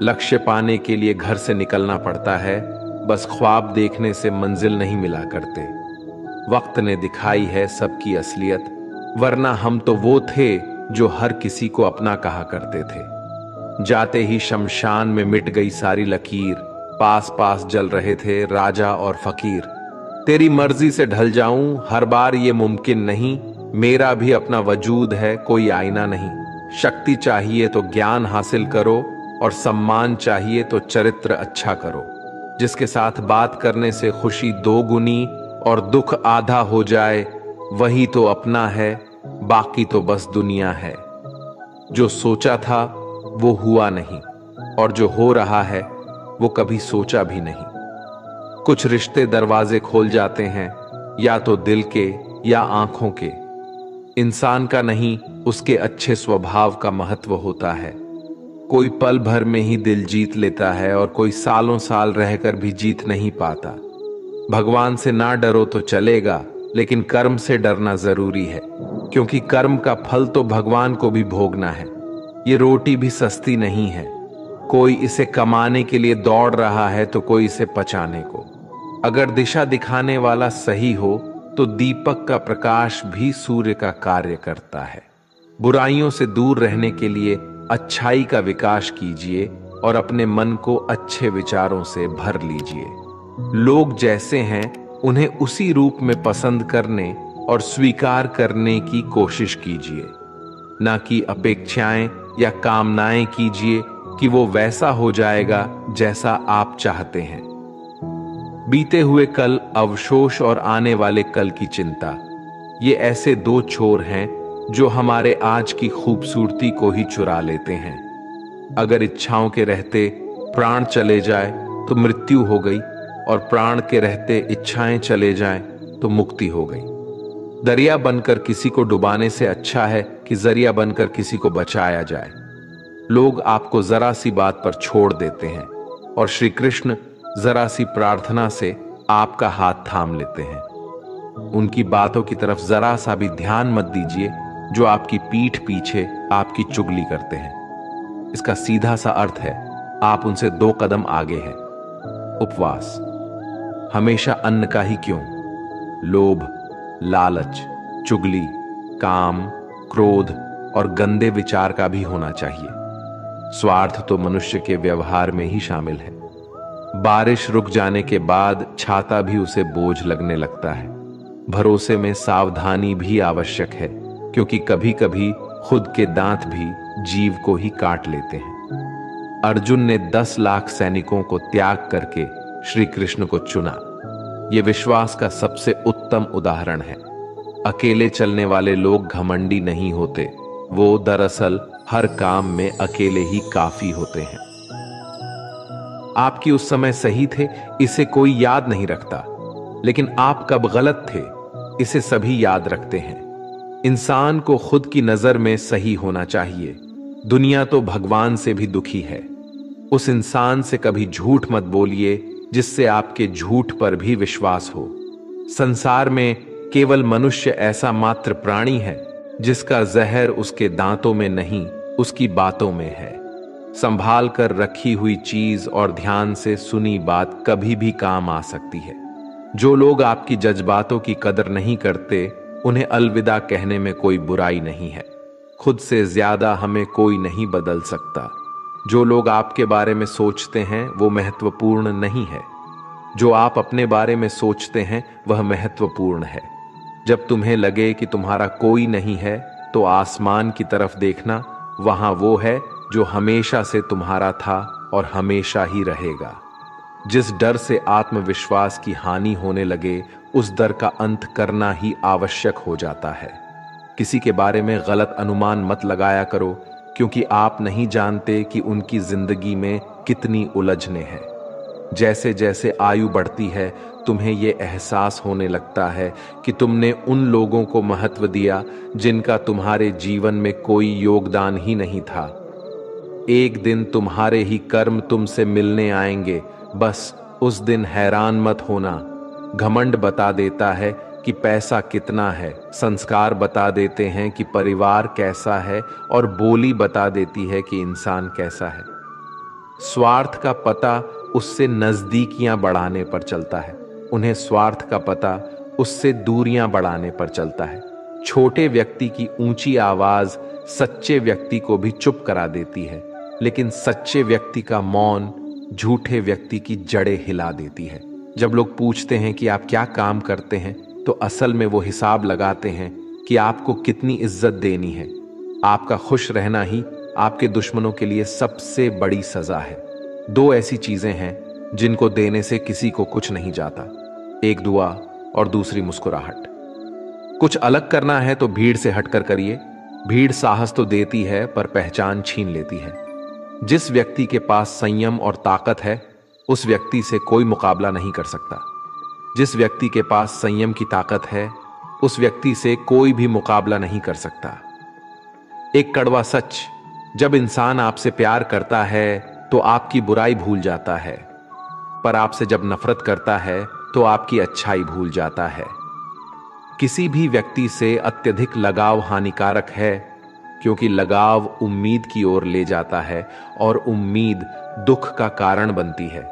लक्ष्य पाने के लिए घर से निकलना पड़ता है, बस ख्वाब देखने से मंजिल नहीं मिला करते। वक्त ने दिखाई है सबकी असलियत, वरना हम तो वो थे जो हर किसी को अपना कहा करते थे। जाते ही शमशान में मिट गई सारी लकीर, पास पास जल रहे थे राजा और फकीर। तेरी मर्जी से ढल जाऊं हर बार ये मुमकिन नहीं, मेरा भी अपना वजूद है कोई आईना नहीं। शक्ति चाहिए तो ज्ञान हासिल करो और सम्मान चाहिए तो चरित्र अच्छा करो। जिसके साथ बात करने से खुशी 2 गुनी और दुख आधा हो जाए, वही तो अपना है, बाकी तो बस दुनिया है। जो सोचा था वो हुआ नहीं और जो हो रहा है वो कभी सोचा भी नहीं। कुछ रिश्ते दरवाजे खोल जाते हैं, या तो दिल के या आंखों के। इंसान का नहीं, उसके अच्छे स्वभाव का महत्व होता है। कोई पल भर में ही दिल जीत लेता है और कोई सालों साल रहकर भी जीत नहीं पाता। भगवान से ना डरो तो चलेगा, लेकिन कर्म से डरना जरूरी है, क्योंकि कर्म का फल तो भगवान को भी भोगना है। ये रोटी भी सस्ती नहीं है। कोई इसे कमाने के लिए दौड़ रहा है तो कोई इसे पचाने को। अगर दिशा दिखाने वाला सही हो तो दीपक का प्रकाश भी सूर्य का कार्य करता है। बुराइयों से दूर रहने के लिए अच्छाई का विकास कीजिए और अपने मन को अच्छे विचारों से भर लीजिए। लोग जैसे हैं उन्हें उसी रूप में पसंद करने और स्वीकार करने की कोशिश कीजिए, ना कि अपेक्षाएं या कामनाएं कीजिए कि वो वैसा हो जाएगा जैसा आप चाहते हैं। बीते हुए कल, अवशोष और आने वाले कल की चिंता, ये ऐसे दो छोर हैं जो हमारे आज की खूबसूरती को ही चुरा लेते हैं। अगर इच्छाओं के रहते प्राण चले जाए तो मृत्यु हो गई, और प्राण के रहते इच्छाएं चले जाएं तो मुक्ति हो गई। दरिया बनकर किसी को डुबाने से अच्छा है कि जरिया बनकर किसी को बचाया जाए। लोग आपको जरा सी बात पर छोड़ देते हैं और श्री कृष्ण जरा सी प्रार्थना से आपका हाथ थाम लेते हैं। उनकी बातों की तरफ जरा सा भी ध्यान मत दीजिए जो आपकी पीठ पीछे आपकी चुगली करते हैं। इसका सीधा सा अर्थ है, आप उनसे 2 कदम आगे हैं। उपवास। हमेशा अन्न का ही क्यों, लोभ, लालच, चुगली, काम, क्रोध और गंदे विचार का भी होना चाहिए। स्वार्थ तो मनुष्य के व्यवहार में ही शामिल है। बारिश रुक जाने के बाद छाता भी उसे बोझ लगने लगता है। भरोसे में सावधानी भी आवश्यक है, क्योंकि कभी कभी खुद के दांत भी जीव को ही काट लेते हैं। अर्जुन ने 10 लाख सैनिकों को त्याग करके श्री कृष्ण को चुना। यह विश्वास का सबसे उत्तम उदाहरण है। अकेले चलने वाले लोग घमंडी नहीं होते, वो दरअसल हर काम में अकेले ही काफी होते हैं। आपकी उस समय सही थे, इसे कोई याद नहीं रखता, लेकिन आप कब गलत थे, इसे सभी याद रखते हैं। इंसान को खुद की नजर में सही होना चाहिए। दुनिया तो भगवान से भी दुखी है। उस इंसान से कभी झूठ मत बोलिए जिससे आपके झूठ पर भी विश्वास हो। संसार में केवल मनुष्य ऐसा मात्र प्राणी है जिसका जहर उसके दांतों में नहीं, उसकी बातों में है। संभाल कर रखी हुई चीज और ध्यान से सुनी बात कभी भी काम आ सकती है। जो लोग आपकी जज्बातों की कदर नहीं करते, उन्हें अलविदा कहने में कोई बुराई नहीं है। खुद से ज्यादा हमें कोई नहीं बदल सकता। जो लोग आपके बारे में सोचते हैं वो महत्वपूर्ण नहीं है। जो आप अपने बारे में सोचते हैं वह महत्वपूर्ण है। जब तुम्हें लगे कि तुम्हारा कोई नहीं है तो आसमान की तरफ देखना, वहां वो है जो हमेशा से तुम्हारा था और हमेशा ही रहेगा। जिस डर से आत्मविश्वास की हानि होने लगे, उस डर का अंत करना ही आवश्यक हो जाता है। किसी के बारे में गलत अनुमान मत लगाया करो, क्योंकि आप नहीं जानते कि उनकी जिंदगी में कितनी उलझने हैं। जैसे जैसे आयु बढ़ती है, तुम्हें यह एहसास होने लगता है कि तुमने उन लोगों को महत्व दिया जिनका तुम्हारे जीवन में कोई योगदान ही नहीं था। एक दिन तुम्हारे ही कर्म तुमसे मिलने आएंगे, बस उस दिन हैरान मत होना। घमंड बता देता है कि पैसा कितना है, संस्कार बता देते हैं कि परिवार कैसा है, और बोली बता देती है कि इंसान कैसा है। स्वार्थ का पता उससे नजदीकियां बढ़ाने पर चलता है, उन्हें स्वार्थ का पता उससे दूरियां बढ़ाने पर चलता है। छोटे व्यक्ति की ऊंची आवाज सच्चे व्यक्ति को भी चुप करा देती है, लेकिन सच्चे व्यक्ति का मौन झूठे व्यक्ति की जड़ें हिला देती है। जब लोग पूछते हैं कि आप क्या काम करते हैं, तो असल में वो हिसाब लगाते हैं कि आपको कितनी इज्जत देनी है। आपका खुश रहना ही आपके दुश्मनों के लिए सबसे बड़ी सजा है। 2 ऐसी चीजें हैं जिनको देने से किसी को कुछ नहीं जाता, एक दुआ और दूसरी मुस्कुराहट। कुछ अलग करना है तो भीड़ से हटकर करिए। भीड़ साहस तो देती है पर पहचान छीन लेती है। जिस व्यक्ति के पास संयम और ताकत है, उस व्यक्ति से कोई मुकाबला नहीं कर सकता। जिस व्यक्ति के पास संयम की ताकत है, उस व्यक्ति से कोई भी मुकाबला नहीं कर सकता। एक कड़वा सच, जब इंसान आपसे प्यार करता है तो आपकी बुराई भूल जाता है, पर आपसे जब नफरत करता है तो आपकी अच्छाई भूल जाता है। किसी भी व्यक्ति से अत्यधिक लगाव हानिकारक है, क्योंकि लगाव उम्मीद की ओर ले जाता है और उम्मीद दुख का कारण बनती है।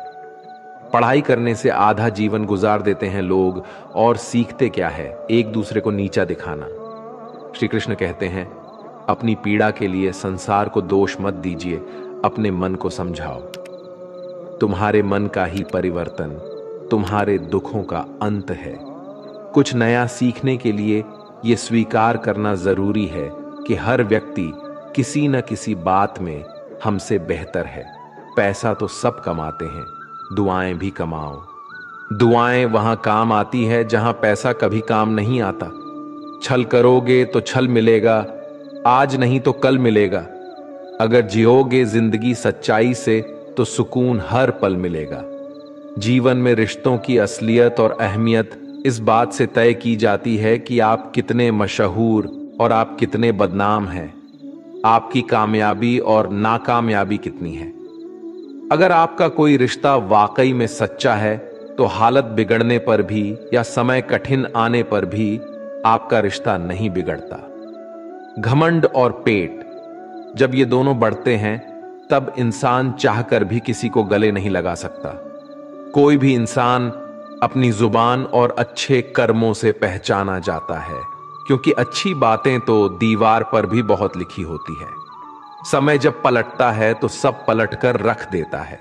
पढ़ाई करने से आधा जीवन गुजार देते हैं लोग, और सीखते क्या है? एक दूसरे को नीचा दिखाना। श्री कृष्ण कहते हैं, अपनी पीड़ा के लिए संसार को दोष मत दीजिए, अपने मन को समझाओ। तुम्हारे मन का ही परिवर्तन तुम्हारे दुखों का अंत है। कुछ नया सीखने के लिए यह स्वीकार करना जरूरी है कि हर व्यक्ति किसी न किसी बात में हमसे बेहतर है। पैसा तो सब कमाते हैं, दुआएं भी कमाओ। दुआएं वहां काम आती है जहां पैसा कभी काम नहीं आता। छल करोगे तो छल मिलेगा, आज नहीं तो कल मिलेगा। अगर जियोगे जिंदगी सच्चाई से तो सुकून हर पल मिलेगा। जीवन में रिश्तों की असलियत और अहमियत इस बात से तय की जाती है कि आप कितने मशहूर और आप कितने बदनाम हैं। आपकी कामयाबी और नाकामयाबी कितनी है। अगर आपका कोई रिश्ता वाकई में सच्चा है तो हालत बिगड़ने पर भी या समय कठिन आने पर भी आपका रिश्ता नहीं बिगड़ता। घमंड और पेट जब ये दोनों बढ़ते हैं तब इंसान चाहकर भी किसी को गले नहीं लगा सकता। कोई भी इंसान अपनी जुबान और अच्छे कर्मों से पहचाना जाता है, क्योंकि अच्छी बातें तो दीवार पर भी बहुत लिखी होती है। समय जब पलटता है तो सब पलटकर रख देता है।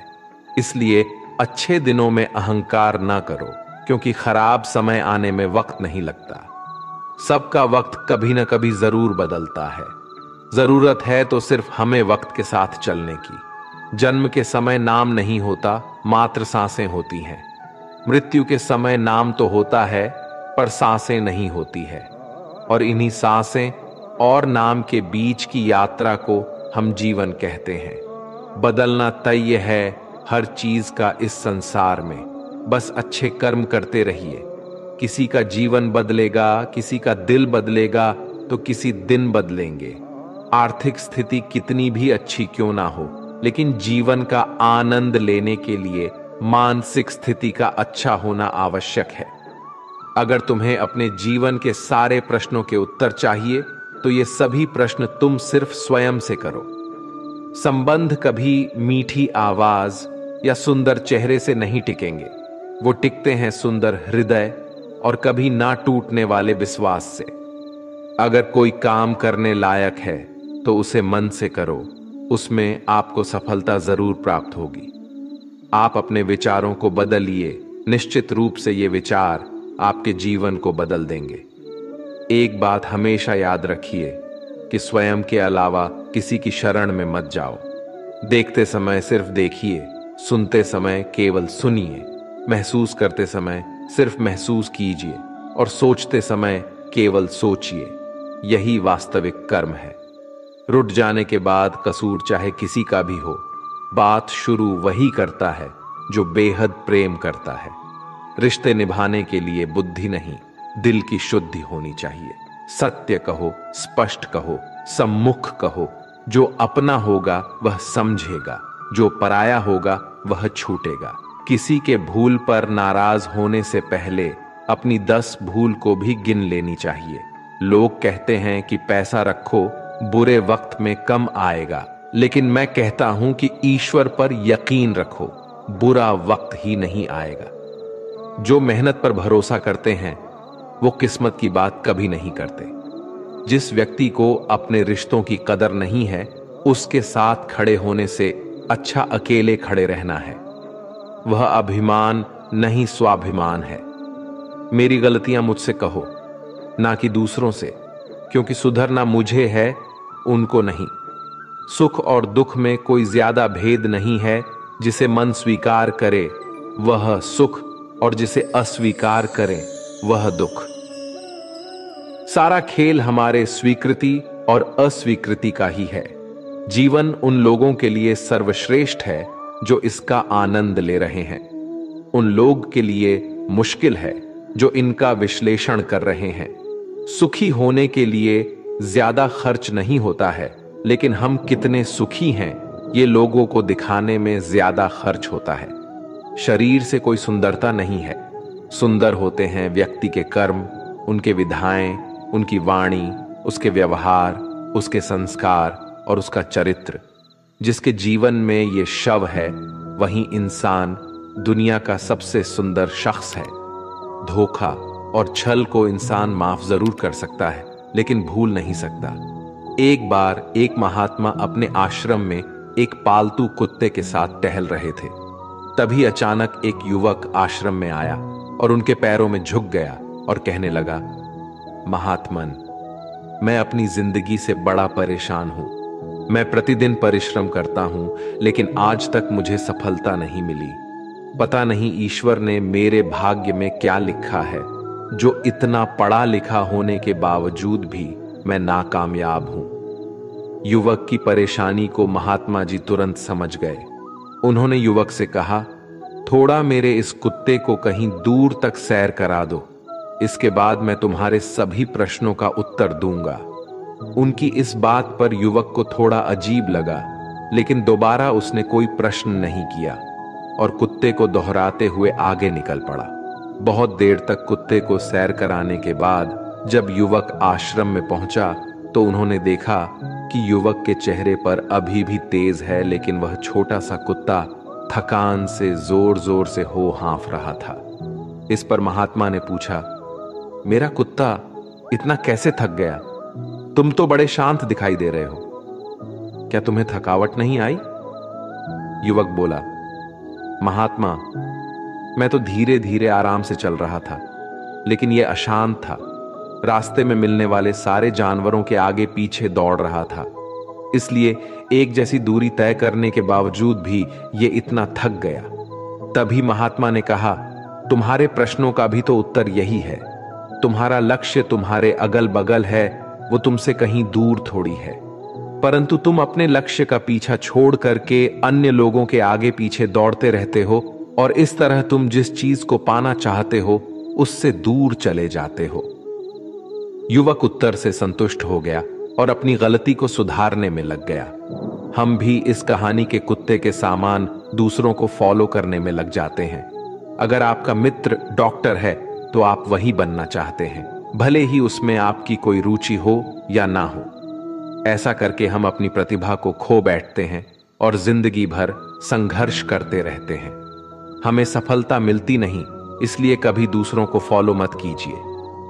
इसलिए अच्छे दिनों में अहंकार ना करो, क्योंकि खराब समय आने में वक्त नहीं लगता। सबका वक्त कभी न कभी जरूर बदलता है। जरूरत है तो सिर्फ हमें वक्त के साथ चलने की। जन्म के समय नाम नहीं होता, मात्र सांसें होती हैं। मृत्यु के समय नाम तो होता है, पर सांसें नहीं होती है। और इन्हीं सांसें और नाम के बीच की यात्रा को हम जीवन कहते हैं। बदलना तय है हर चीज का इस संसार में, बस अच्छे कर्म करते रहिए। किसी का जीवन बदलेगा, किसी का दिल बदलेगा तो किसी दिन बदलेंगे। आर्थिक स्थिति कितनी भी अच्छी क्यों ना हो, लेकिन जीवन का आनंद लेने के लिए मानसिक स्थिति का अच्छा होना आवश्यक है। अगर तुम्हें अपने जीवन के सारे प्रश्नों के उत्तर चाहिए तो ये सभी प्रश्न तुम सिर्फ स्वयं से करो। संबंध कभी मीठी आवाज या सुंदर चेहरे से नहीं टिकेंगे, वो टिकते हैं सुंदर हृदय और कभी ना टूटने वाले विश्वास से। अगर कोई काम करने लायक है तो उसे मन से करो, उसमें आपको सफलता जरूर प्राप्त होगी। आप अपने विचारों को बदलिए, निश्चित रूप से ये विचार आपके जीवन को बदल देंगे। एक बात हमेशा याद रखिए कि स्वयं के अलावा किसी की शरण में मत जाओ। देखते समय सिर्फ देखिए, सुनते समय केवल सुनिए, महसूस करते समय सिर्फ महसूस कीजिए और सोचते समय केवल सोचिए। यही वास्तविक कर्म है। रुठ जाने के बाद कसूर चाहे किसी का भी हो, बात शुरू वही करता है जो बेहद प्रेम करता है। रिश्ते निभाने के लिए बुद्धि नहीं, दिल की शुद्धि होनी चाहिए। सत्य कहो, स्पष्ट कहो, सम्मुख कहो। जो अपना होगा वह समझेगा, जो पराया होगा वह छूटेगा। किसी के भूल पर नाराज होने से पहले अपनी 10 भूल को भी गिन लेनी चाहिए। लोग कहते हैं कि पैसा रखो, बुरे वक्त में कम आएगा, लेकिन मैं कहता हूं कि ईश्वर पर यकीन रखो, बुरा वक्त ही नहीं आएगा। जो मेहनत पर भरोसा करते हैं वो किस्मत की बात कभी नहीं करते। जिस व्यक्ति को अपने रिश्तों की कदर नहीं है, उसके साथ खड़े होने से अच्छा अकेले खड़े रहना है। वह अभिमान नहीं स्वाभिमान है। मेरी गलतियां मुझसे कहो, ना कि दूसरों से, क्योंकि सुधरना मुझे है, उनको नहीं। सुख और दुख में कोई ज्यादा भेद नहीं है। जिसे मन स्वीकार करे वह सुख, और जिसे अस्वीकार करे वह दुख। सारा खेल हमारे स्वीकृति और अस्वीकृति का ही है। जीवन उन लोगों के लिए सर्वश्रेष्ठ है जो इसका आनंद ले रहे हैं। उन लोग के लिए मुश्किल है जो इनका विश्लेषण कर रहे हैं। सुखी होने के लिए ज्यादा खर्च नहीं होता है, लेकिन हम कितने सुखी हैं ये लोगों को दिखाने में ज्यादा खर्च होता है। शरीर से कोई सुंदरता नहीं है, सुंदर होते हैं व्यक्ति के कर्म, उनके विधाएं, उनकी वाणी, उसके व्यवहार, उसके संस्कार और उसका चरित्र। जिसके जीवन में ये शव है वही इंसान दुनिया का सबसे सुंदर शख्स है। धोखा और छल को इंसान माफ जरूर कर सकता है लेकिन भूल नहीं सकता। एक बार एक महात्मा अपने आश्रम में एक पालतू कुत्ते के साथ टहल रहे थे। तभी अचानक एक युवक आश्रम में आया और उनके पैरों में झुक गया और कहने लगा, महात्मन, मैं अपनी जिंदगी से बड़ा परेशान हूं। मैं प्रतिदिन परिश्रम करता हूं लेकिन आज तक मुझे सफलता नहीं मिली। पता नहीं ईश्वर ने मेरे भाग्य में क्या लिखा है जो इतना पढ़ा लिखा होने के बावजूद भी मैं नाकामयाब हूं। युवक की परेशानी को महात्मा जी तुरंत समझ गए। उन्होंने युवक से कहा, थोड़ा मेरे इस कुत्ते को कहीं दूर तक सैर करा दो, इसके बाद मैं तुम्हारे सभी प्रश्नों का उत्तर दूंगा। उनकी इस बात पर युवक को थोड़ा अजीब लगा, लेकिन दोबारा उसने कोई प्रश्न नहीं किया और कुत्ते को दोहराते हुए आगे निकल पड़ा। बहुत देर तक कुत्ते को सैर कराने के बाद जब युवक आश्रम में पहुंचा तो उन्होंने देखा कि युवक के चेहरे पर अभी भी तेज है, लेकिन वह छोटा सा कुत्ता थकान से जोर जोर से हो हाँफ रहा था। इस पर महात्मा ने पूछा, मेरा कुत्ता इतना कैसे थक गया? तुम तो बड़े शांत दिखाई दे रहे हो, क्या तुम्हें थकावट नहीं आई? युवक बोला, महात्मा, मैं तो धीरे धीरे आराम से चल रहा था, लेकिन यह अशांत था। रास्ते में मिलने वाले सारे जानवरों के आगे पीछे दौड़ रहा था, इसलिए एक जैसी दूरी तय करने के बावजूद भी यह इतना थक गया। तभी महात्मा ने कहा, तुम्हारे प्रश्नों का भी तो उत्तर यही है। तुम्हारा लक्ष्य तुम्हारे अगल बगल है, वो तुमसे कहीं दूर थोड़ी है, परंतु तुम अपने लक्ष्य का पीछा छोड़ करके अन्य लोगों के आगे पीछे दौड़ते रहते हो और इस तरह तुम जिस चीज को पाना चाहते हो उससे दूर चले जाते हो। युवक उत्तर से संतुष्ट हो गया और अपनी गलती को सुधारने में लग गया। हम भी इस कहानी के कुत्ते के सामान दूसरों को फॉलो करने में लग जाते हैं। अगर आपका मित्र डॉक्टर है तो आप वही बनना चाहते हैं, भले ही उसमें आपकी कोई रुचि हो या ना हो। ऐसा करके हम अपनी प्रतिभा को खो बैठते हैं और जिंदगी भर संघर्ष करते रहते हैं। हमें सफलता मिलती नहीं, इसलिए कभी दूसरों को फॉलो मत कीजिए।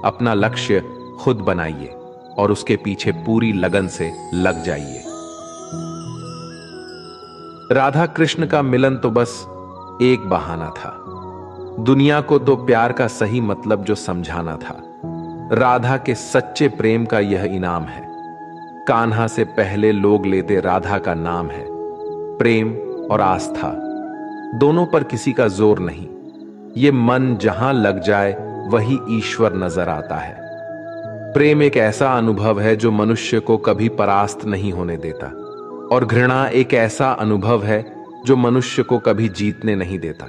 अपना लक्ष्य खुद बनाइए और उसके पीछे पूरी लगन से लग जाइए। राधा कृष्ण का मिलन तो बस एक बहाना था। दुनिया को तो प्यार का सही मतलब जो समझाना था। राधा के सच्चे प्रेम का यह इनाम है। कान्हा से पहले लोग लेते राधा का नाम है। प्रेम और आस्था दोनों पर किसी का जोर नहीं। ये मन जहां लग जाए वही ईश्वर नजर आता है। प्रेम एक ऐसा अनुभव है जो मनुष्य को कभी परास्त नहीं होने देता, और घृणा एक ऐसा अनुभव है जो मनुष्य को कभी जीतने नहीं देता।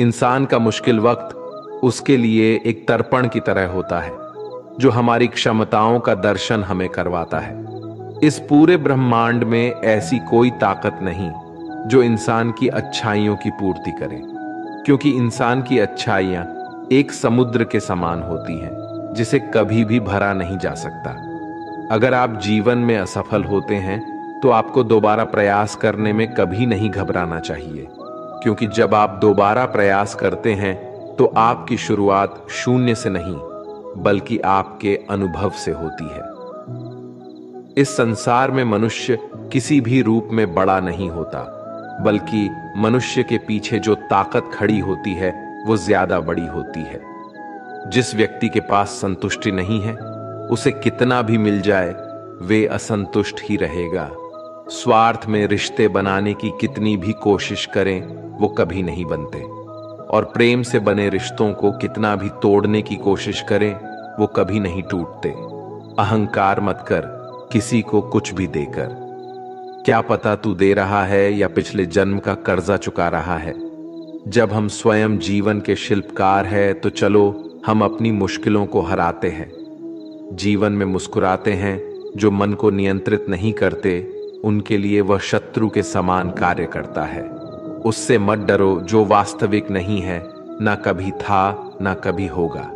इंसान का मुश्किल वक्त उसके लिए एक तर्पण की तरह होता है जो हमारी क्षमताओं का दर्शन हमें करवाता है। इस पूरे ब्रह्मांड में ऐसी कोई ताकत नहीं जो इंसान की अच्छाइयों की पूर्ति करे, क्योंकि इंसान की अच्छाइयां एक समुद्र के समान होती हैं जिसे कभी भी भरा नहीं जा सकता। अगर आप जीवन में असफल होते हैं तो आपको दोबारा प्रयास करने में कभी नहीं घबराना चाहिए, क्योंकि जब आप दोबारा प्रयास करते हैं तो आपकी शुरुआत शून्य से नहीं बल्कि आपके अनुभव से होती है। इस संसार में मनुष्य किसी भी रूप में बड़ा नहीं होता, बल्कि मनुष्य के पीछे जो ताकत खड़ी होती है वो ज्यादा बड़ी होती है। जिस व्यक्ति के पास संतुष्टि नहीं है उसे कितना भी मिल जाए वे असंतुष्ट ही रहेगा। स्वार्थ में रिश्ते बनाने की कितनी भी कोशिश करें वो कभी नहीं बनते, और प्रेम से बने रिश्तों को कितना भी तोड़ने की कोशिश करें वो कभी नहीं टूटते। अहंकार मत कर किसी को कुछ भी देकर। क्या पता तू दे रहा है या पिछले जन्म का कर्जा चुका रहा है। जब हम स्वयं जीवन के शिल्पकार हैं तो चलो हम अपनी मुश्किलों को हराते हैं, जीवन में मुस्कुराते हैं जो मन को नियंत्रित नहीं करते उनके लिए वह शत्रु के समान कार्य करता है। उससे मत डरो जो वास्तविक नहीं है, ना कभी था ना कभी होगा।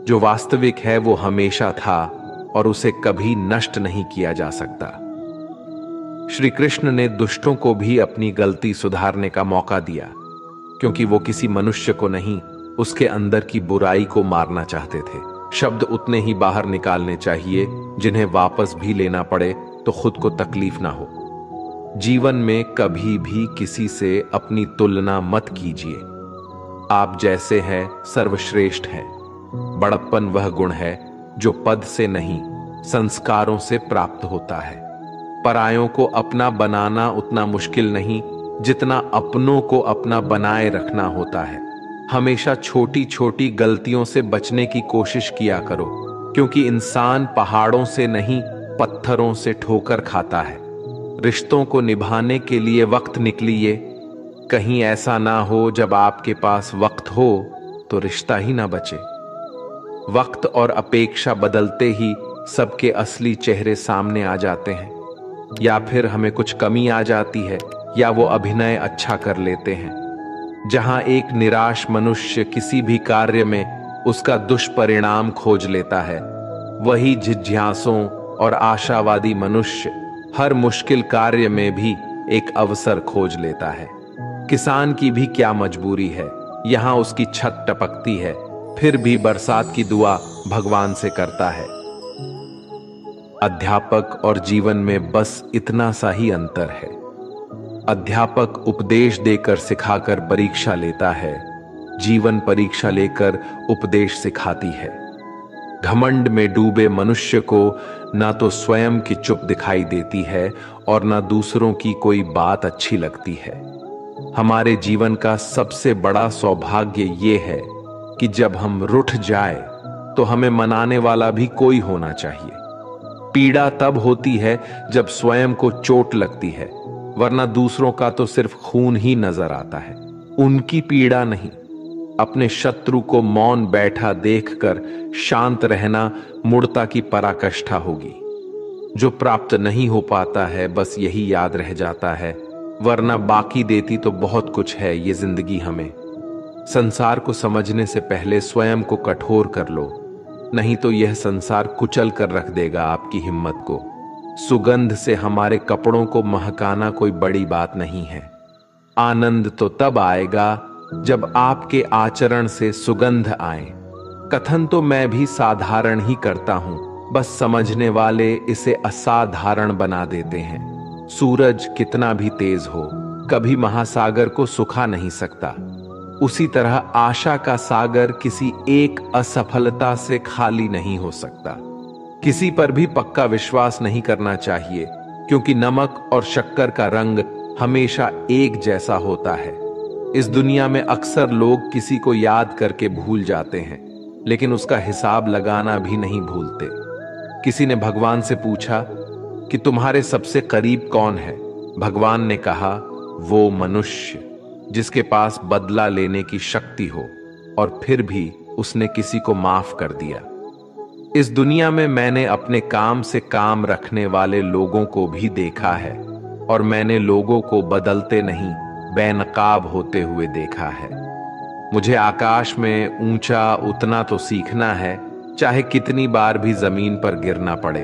जो वास्तविक है वो हमेशा था और उसे कभी नष्ट नहीं किया जा सकता। श्री कृष्ण ने दुष्टों को भी अपनी गलती सुधारने का मौका दिया, क्योंकि वो किसी मनुष्य को नहीं, उसके अंदर की बुराई को मारना चाहते थे। शब्द उतने ही बाहर निकालने चाहिए जिन्हें वापस भी लेना पड़े तो खुद को तकलीफ ना हो। जीवन में कभी भी किसी से अपनी तुलना मत कीजिए। आप जैसे हैं सर्वश्रेष्ठ हैं। बड़प्पन वह गुण है जो पद से नहीं, संस्कारों से प्राप्त होता है। परायों को अपना बनाना उतना मुश्किल नहीं जितना अपनों को अपना बनाए रखना होता है। हमेशा छोटी छोटी गलतियों से बचने की कोशिश किया करो, क्योंकि इंसान पहाड़ों से नहीं पत्थरों से ठोकर खाता है। रिश्तों को निभाने के लिए वक्त निकालिए। कहीं ऐसा ना हो जब आपके पास वक्त हो तो रिश्ता ही ना बचे। वक्त और अपेक्षा बदलते ही सबके असली चेहरे सामने आ जाते हैं। या फिर हमें कुछ कमी आ जाती है या वो अभिनय अच्छा कर लेते हैं। जहां एक निराश मनुष्य किसी भी कार्य में उसका दुष्परिणाम खोज लेता है, वही जिज्ञासुओं और आशावादी मनुष्य हर मुश्किल कार्य में भी एक अवसर खोज लेता है। किसान की भी क्या मजबूरी है, यहां उसकी छत टपकती है, फिर भी बरसात की दुआ भगवान से करता है। अध्यापक और जीवन में बस इतना सा ही अंतर है। अध्यापक उपदेश देकर सिखाकर परीक्षा लेता है, जीवन परीक्षा लेकर उपदेश सिखाती है। घमंड में डूबे मनुष्य को ना तो स्वयं की चुप दिखाई देती है और ना दूसरों की कोई बात अच्छी लगती है। हमारे जीवन का सबसे बड़ा सौभाग्य ये है कि जब हम रुठ जाए तो हमें मनाने वाला भी कोई होना चाहिए। पीड़ा तब होती है जब स्वयं को चोट लगती है, वरना दूसरों का तो सिर्फ खून ही नजर आता है, उनकी पीड़ा नहीं। अपने शत्रु को मौन बैठा देखकर शांत रहना मूढ़ता की पराकाष्ठा होगी। जो प्राप्त नहीं हो पाता है बस यही याद रह जाता है, वरना बाकी देती तो बहुत कुछ है ये जिंदगी हमें। संसार को समझने से पहले स्वयं को कठोर कर लो, नहीं तो यह संसार कुचल कर रख देगा आपकी हिम्मत को। सुगंध से हमारे कपड़ों को महकाना कोई बड़ी बात नहीं है। आनंद तो तब आएगा जब आपके आचरण से सुगंध आए। कथन तो मैं भी साधारण ही करता हूं, बस समझने वाले इसे असाधारण बना देते हैं। सूरज कितना भी तेज हो, कभी महासागर को सुखा नहीं सकता। उसी तरह आशा का सागर किसी एक असफलता से खाली नहीं हो सकता। किसी पर भी पक्का विश्वास नहीं करना चाहिए, क्योंकि नमक और शक्कर का रंग हमेशा एक जैसा होता है। इस दुनिया में अक्सर लोग किसी को याद करके भूल जाते हैं, लेकिन उसका हिसाब लगाना भी नहीं भूलते। किसी ने भगवान से पूछा कि तुम्हारे सबसे करीब कौन है? भगवान ने कहा, वो मनुष्य जिसके पास बदला लेने की शक्ति हो और फिर भी उसने किसी को माफ कर दिया। इस दुनिया में मैंने अपने काम से काम रखने वाले लोगों को भी देखा है और मैंने लोगों को बदलते नहीं बेनकाब होते हुए देखा है। मुझे आकाश में ऊंचा उतना तो सीखना है, चाहे कितनी बार भी जमीन पर गिरना पड़े।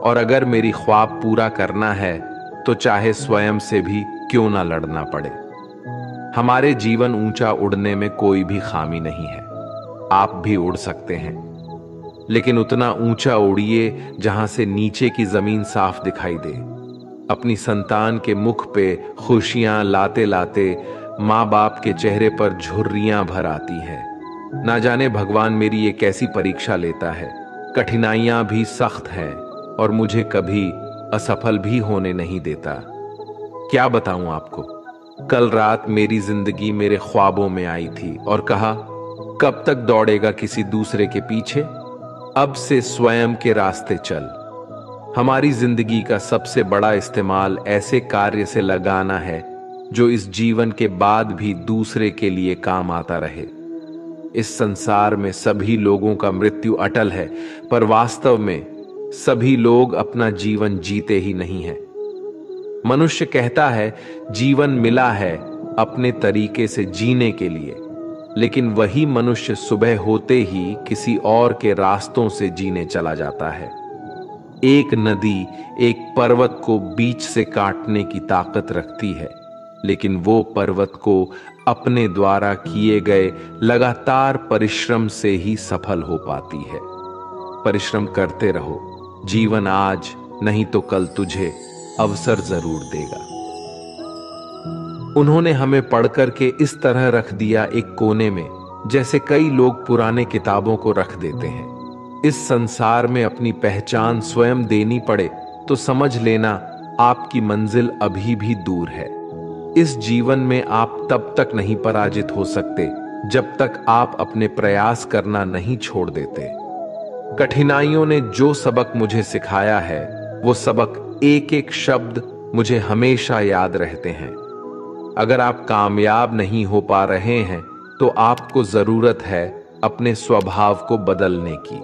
और अगर मेरी ख्वाब पूरा करना है तो चाहे स्वयं से भी क्यों ना लड़ना पड़े। हमारे जीवन ऊंचा उड़ने में कोई भी खामी नहीं है। आप भी उड़ सकते हैं, लेकिन उतना ऊंचा उड़िए जहां से नीचे की जमीन साफ दिखाई दे। अपनी संतान के मुख पे खुशियां लाते लाते माँ बाप के चेहरे पर झुर्रियां भर आती हैं। ना जाने भगवान मेरी ये कैसी परीक्षा लेता है। कठिनाइयां भी सख्त हैं और मुझे कभी असफल भी होने नहीं देता। क्या बताऊं आपको, कल रात मेरी जिंदगी मेरे ख्वाबों में आई थी और कहा, कब तक दौड़ेगा किसी दूसरे के पीछे, अब से स्वयं के रास्ते चल। हमारी जिंदगी का सबसे बड़ा इस्तेमाल ऐसे कार्य से लगाना है जो इस जीवन के बाद भी दूसरे के लिए काम आता रहे। इस संसार में सभी लोगों का मृत्यु अटल है, पर वास्तव में सभी लोग अपना जीवन जीते ही नहीं हैं। मनुष्य कहता है जीवन मिला है अपने तरीके से जीने के लिए, लेकिन वही मनुष्य सुबह होते ही किसी और के रास्तों से जीने चला जाता है। एक नदी एक पर्वत को बीच से काटने की ताकत रखती है, लेकिन वो पर्वत को अपने द्वारा किए गए लगातार परिश्रम से ही सफल हो पाती है। परिश्रम करते रहो, जीवन आज नहीं तो कल तुझे अवसर जरूर देगा। उन्होंने हमें पढ़कर के इस तरह रख दिया एक कोने में, जैसे कई लोग पुराने किताबों को रख देते हैं। इस संसार में अपनी पहचान स्वयं देनी पड़े तो समझ लेना आपकी मंजिल अभी भी दूर है। इस जीवन में आप तब तक नहीं पराजित हो सकते जब तक आप अपने प्रयास करना नहीं छोड़ देते। कठिनाइयों ने जो सबक मुझे सिखाया है, वो सबक एक एक शब्द मुझे हमेशा याद रहते हैं। अगर आप कामयाब नहीं हो पा रहे हैं तो आपको जरूरत है अपने स्वभाव को बदलने की।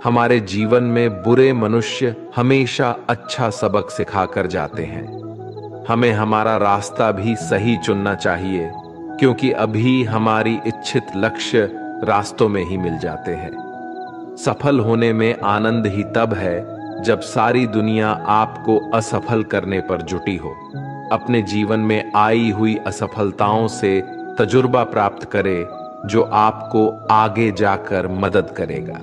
हमारे जीवन में बुरे मनुष्य हमेशा अच्छा सबक सिखा कर जाते हैं। हमें हमारा रास्ता भी सही चुनना चाहिए, क्योंकि अभी हमारी इच्छित लक्ष्य रास्तों में ही मिल जाते हैं। सफल होने में आनंद ही तब है जब सारी दुनिया आपको असफल करने पर जुटी हो। अपने जीवन में आई हुई असफलताओं से तजुर्बा प्राप्त करे जो आपको आगे जाकर मदद करेगा।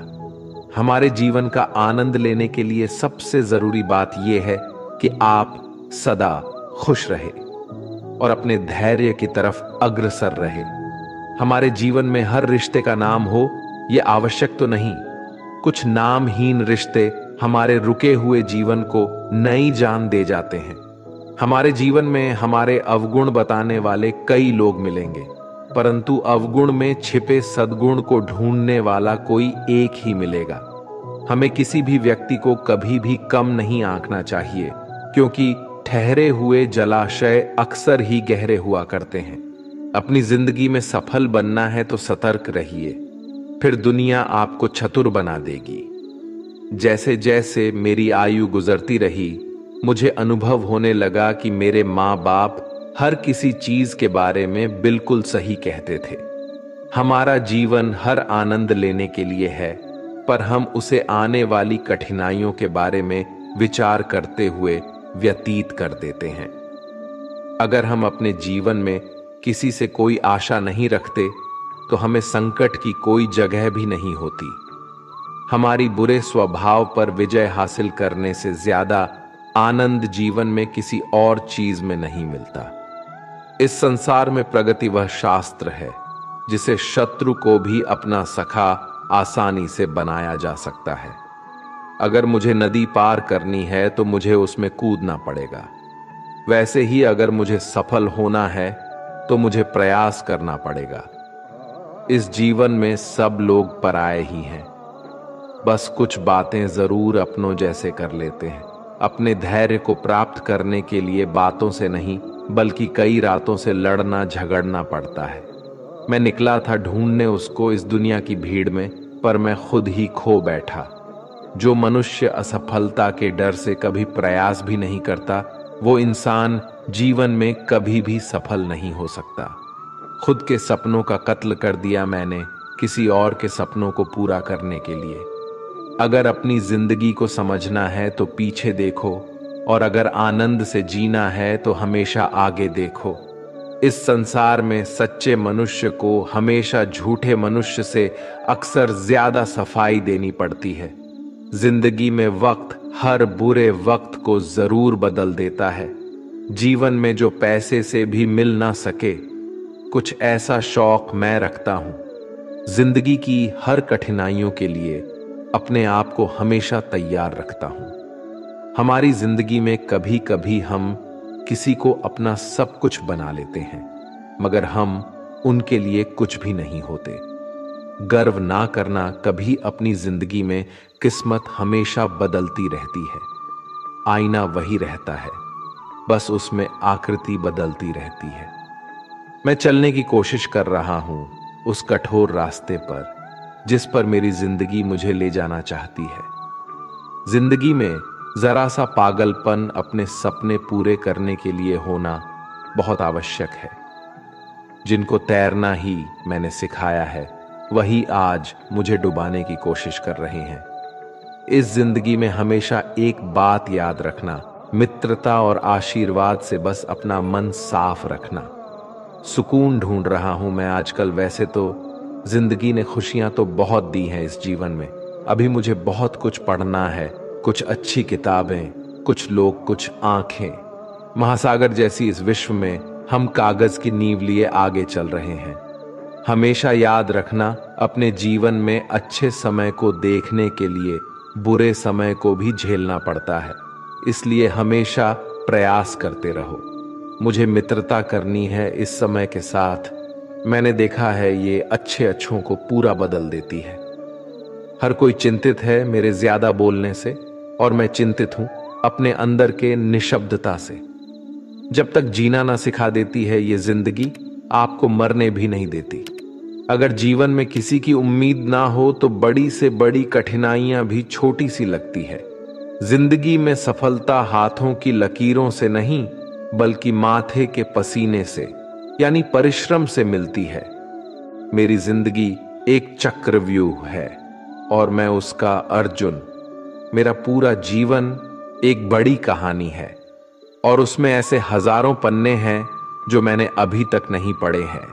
हमारे जीवन का आनंद लेने के लिए सबसे जरूरी बात यह है कि आप सदा खुश रहे और अपने धैर्य की तरफ अग्रसर रहे। हमारे जीवन में हर रिश्ते का नाम हो यह आवश्यक तो नहीं। कुछ नामहीन रिश्ते हमारे रुके हुए जीवन को नई जान दे जाते हैं। हमारे जीवन में हमारे अवगुण बताने वाले कई लोग मिलेंगे, परंतु अवगुण में छिपे सद्गुण को ढूंढने वाला कोई एक ही मिलेगा। हमें किसी भी व्यक्ति को कभी भी कम नहीं आंकना चाहिए, क्योंकि ठहरे हुए जलाशय अक्सर ही गहरे हुआ करते हैं। अपनी जिंदगी में सफल बनना है तो सतर्क रहिए, फिर दुनिया आपको चतुर बना देगी। जैसे जैसे मेरी आयु गुजरती रही, मुझे अनुभव होने लगा कि मेरे माँ बाप हर किसी चीज के बारे में बिल्कुल सही कहते थे। हमारा जीवन हर आनंद लेने के लिए है, पर हम उसे आने वाली कठिनाइयों के बारे में विचार करते हुए व्यतीत कर देते हैं। अगर हम अपने जीवन में किसी से कोई आशा नहीं रखते तो हमें संकट की कोई जगह भी नहीं होती। हमारी बुरे स्वभाव पर विजय हासिल करने से ज्यादा आनंद जीवन में किसी और चीज में नहीं मिलता। इस संसार में प्रगति वह शास्त्र है जिसे शत्रु को भी अपना सखा आसानी से बनाया जा सकता है। अगर मुझे नदी पार करनी है तो मुझे उसमें कूदना पड़ेगा। वैसे ही अगर मुझे सफल होना है तो मुझे प्रयास करना पड़ेगा। इस जीवन में सब लोग पराये ही हैं, बस कुछ बातें जरूर अपनों जैसे कर लेते हैं। अपने धैर्य को प्राप्त करने के लिए बातों से नहीं बल्कि कई रातों से लड़ना झगड़ना पड़ता है। मैं निकला था ढूंढने उसको इस दुनिया की भीड़ में, पर मैं खुद ही खो बैठा। जो मनुष्य असफलता के डर से कभी प्रयास भी नहीं करता, वो इंसान जीवन में कभी भी सफल नहीं हो सकता। खुद के सपनों का कत्ल कर दिया मैंने किसी और के सपनों को पूरा करने के लिए। अगर अपनी जिंदगी को समझना है तो पीछे देखो, और अगर आनंद से जीना है तो हमेशा आगे देखो। इस संसार में सच्चे मनुष्य को हमेशा झूठे मनुष्य से अक्सर ज्यादा सफाई देनी पड़ती है। जिंदगी में वक्त हर बुरे वक्त को जरूर बदल देता है। जीवन में जो पैसे से भी मिल ना सके, कुछ ऐसा शौक मैं रखता हूं। जिंदगी की हर कठिनाइयों के लिए अपने आप को हमेशा तैयार रखता हूं। हमारी जिंदगी में कभी कभी हम किसी को अपना सब कुछ बना लेते हैं, मगर हम उनके लिए कुछ भी नहीं होते। गर्व ना करना, कभी अपनी जिंदगी में किस्मत हमेशा बदलती रहती है। आईना वही रहता है, बस उसमें आकृति बदलती रहती है। मैं चलने की कोशिश कर रहा हूं उस कठोर रास्ते पर जिस पर मेरी जिंदगी मुझे ले जाना चाहती है। जिंदगी में जरा सा पागलपन अपने सपने पूरे करने के लिए होना बहुत आवश्यक है। जिनको तैरना ही मैंने सिखाया है, वही आज मुझे डुबाने की कोशिश कर रहे हैं। इस जिंदगी में हमेशा एक बात याद रखना, मित्रता और आशीर्वाद से बस अपना मन साफ रखना। सुकून ढूंढ रहा हूं मैं आजकल। वैसे तो जिंदगी ने खुशियां तो बहुत दी हैं इस जीवन में, अभी मुझे बहुत कुछ पढ़ना है, कुछ अच्छी किताबें, कुछ लोग, कुछ आंखें। महासागर जैसी इस विश्व में हम कागज की नींव लिए आगे चल रहे हैं। हमेशा याद रखना, अपने जीवन में अच्छे समय को देखने के लिए बुरे समय को भी झेलना पड़ता है, इसलिए हमेशा प्रयास करते रहो। मुझे मित्रता करनी है इस समय के साथ। मैंने देखा है ये अच्छे अच्छों को पूरा बदल देती है। हर कोई चिंतित है मेरे ज्यादा बोलने से, और मैं चिंतित हूं अपने अंदर के निशब्दता से। जब तक जीना ना सिखा देती है ये जिंदगी, आपको मरने भी नहीं देती। अगर जीवन में किसी की उम्मीद ना हो तो बड़ी से बड़ी कठिनाइयां भी छोटी सी लगती है। जिंदगी में सफलता हाथों की लकीरों से नहीं, बल्कि माथे के पसीने से, यानी परिश्रम से मिलती है। मेरी जिंदगी एक चक्रव्यूह है और मैं उसका अर्जुन। मेरा पूरा जीवन एक बड़ी कहानी है और उसमें ऐसे हजारों पन्ने हैं जो मैंने अभी तक नहीं पढ़े हैं।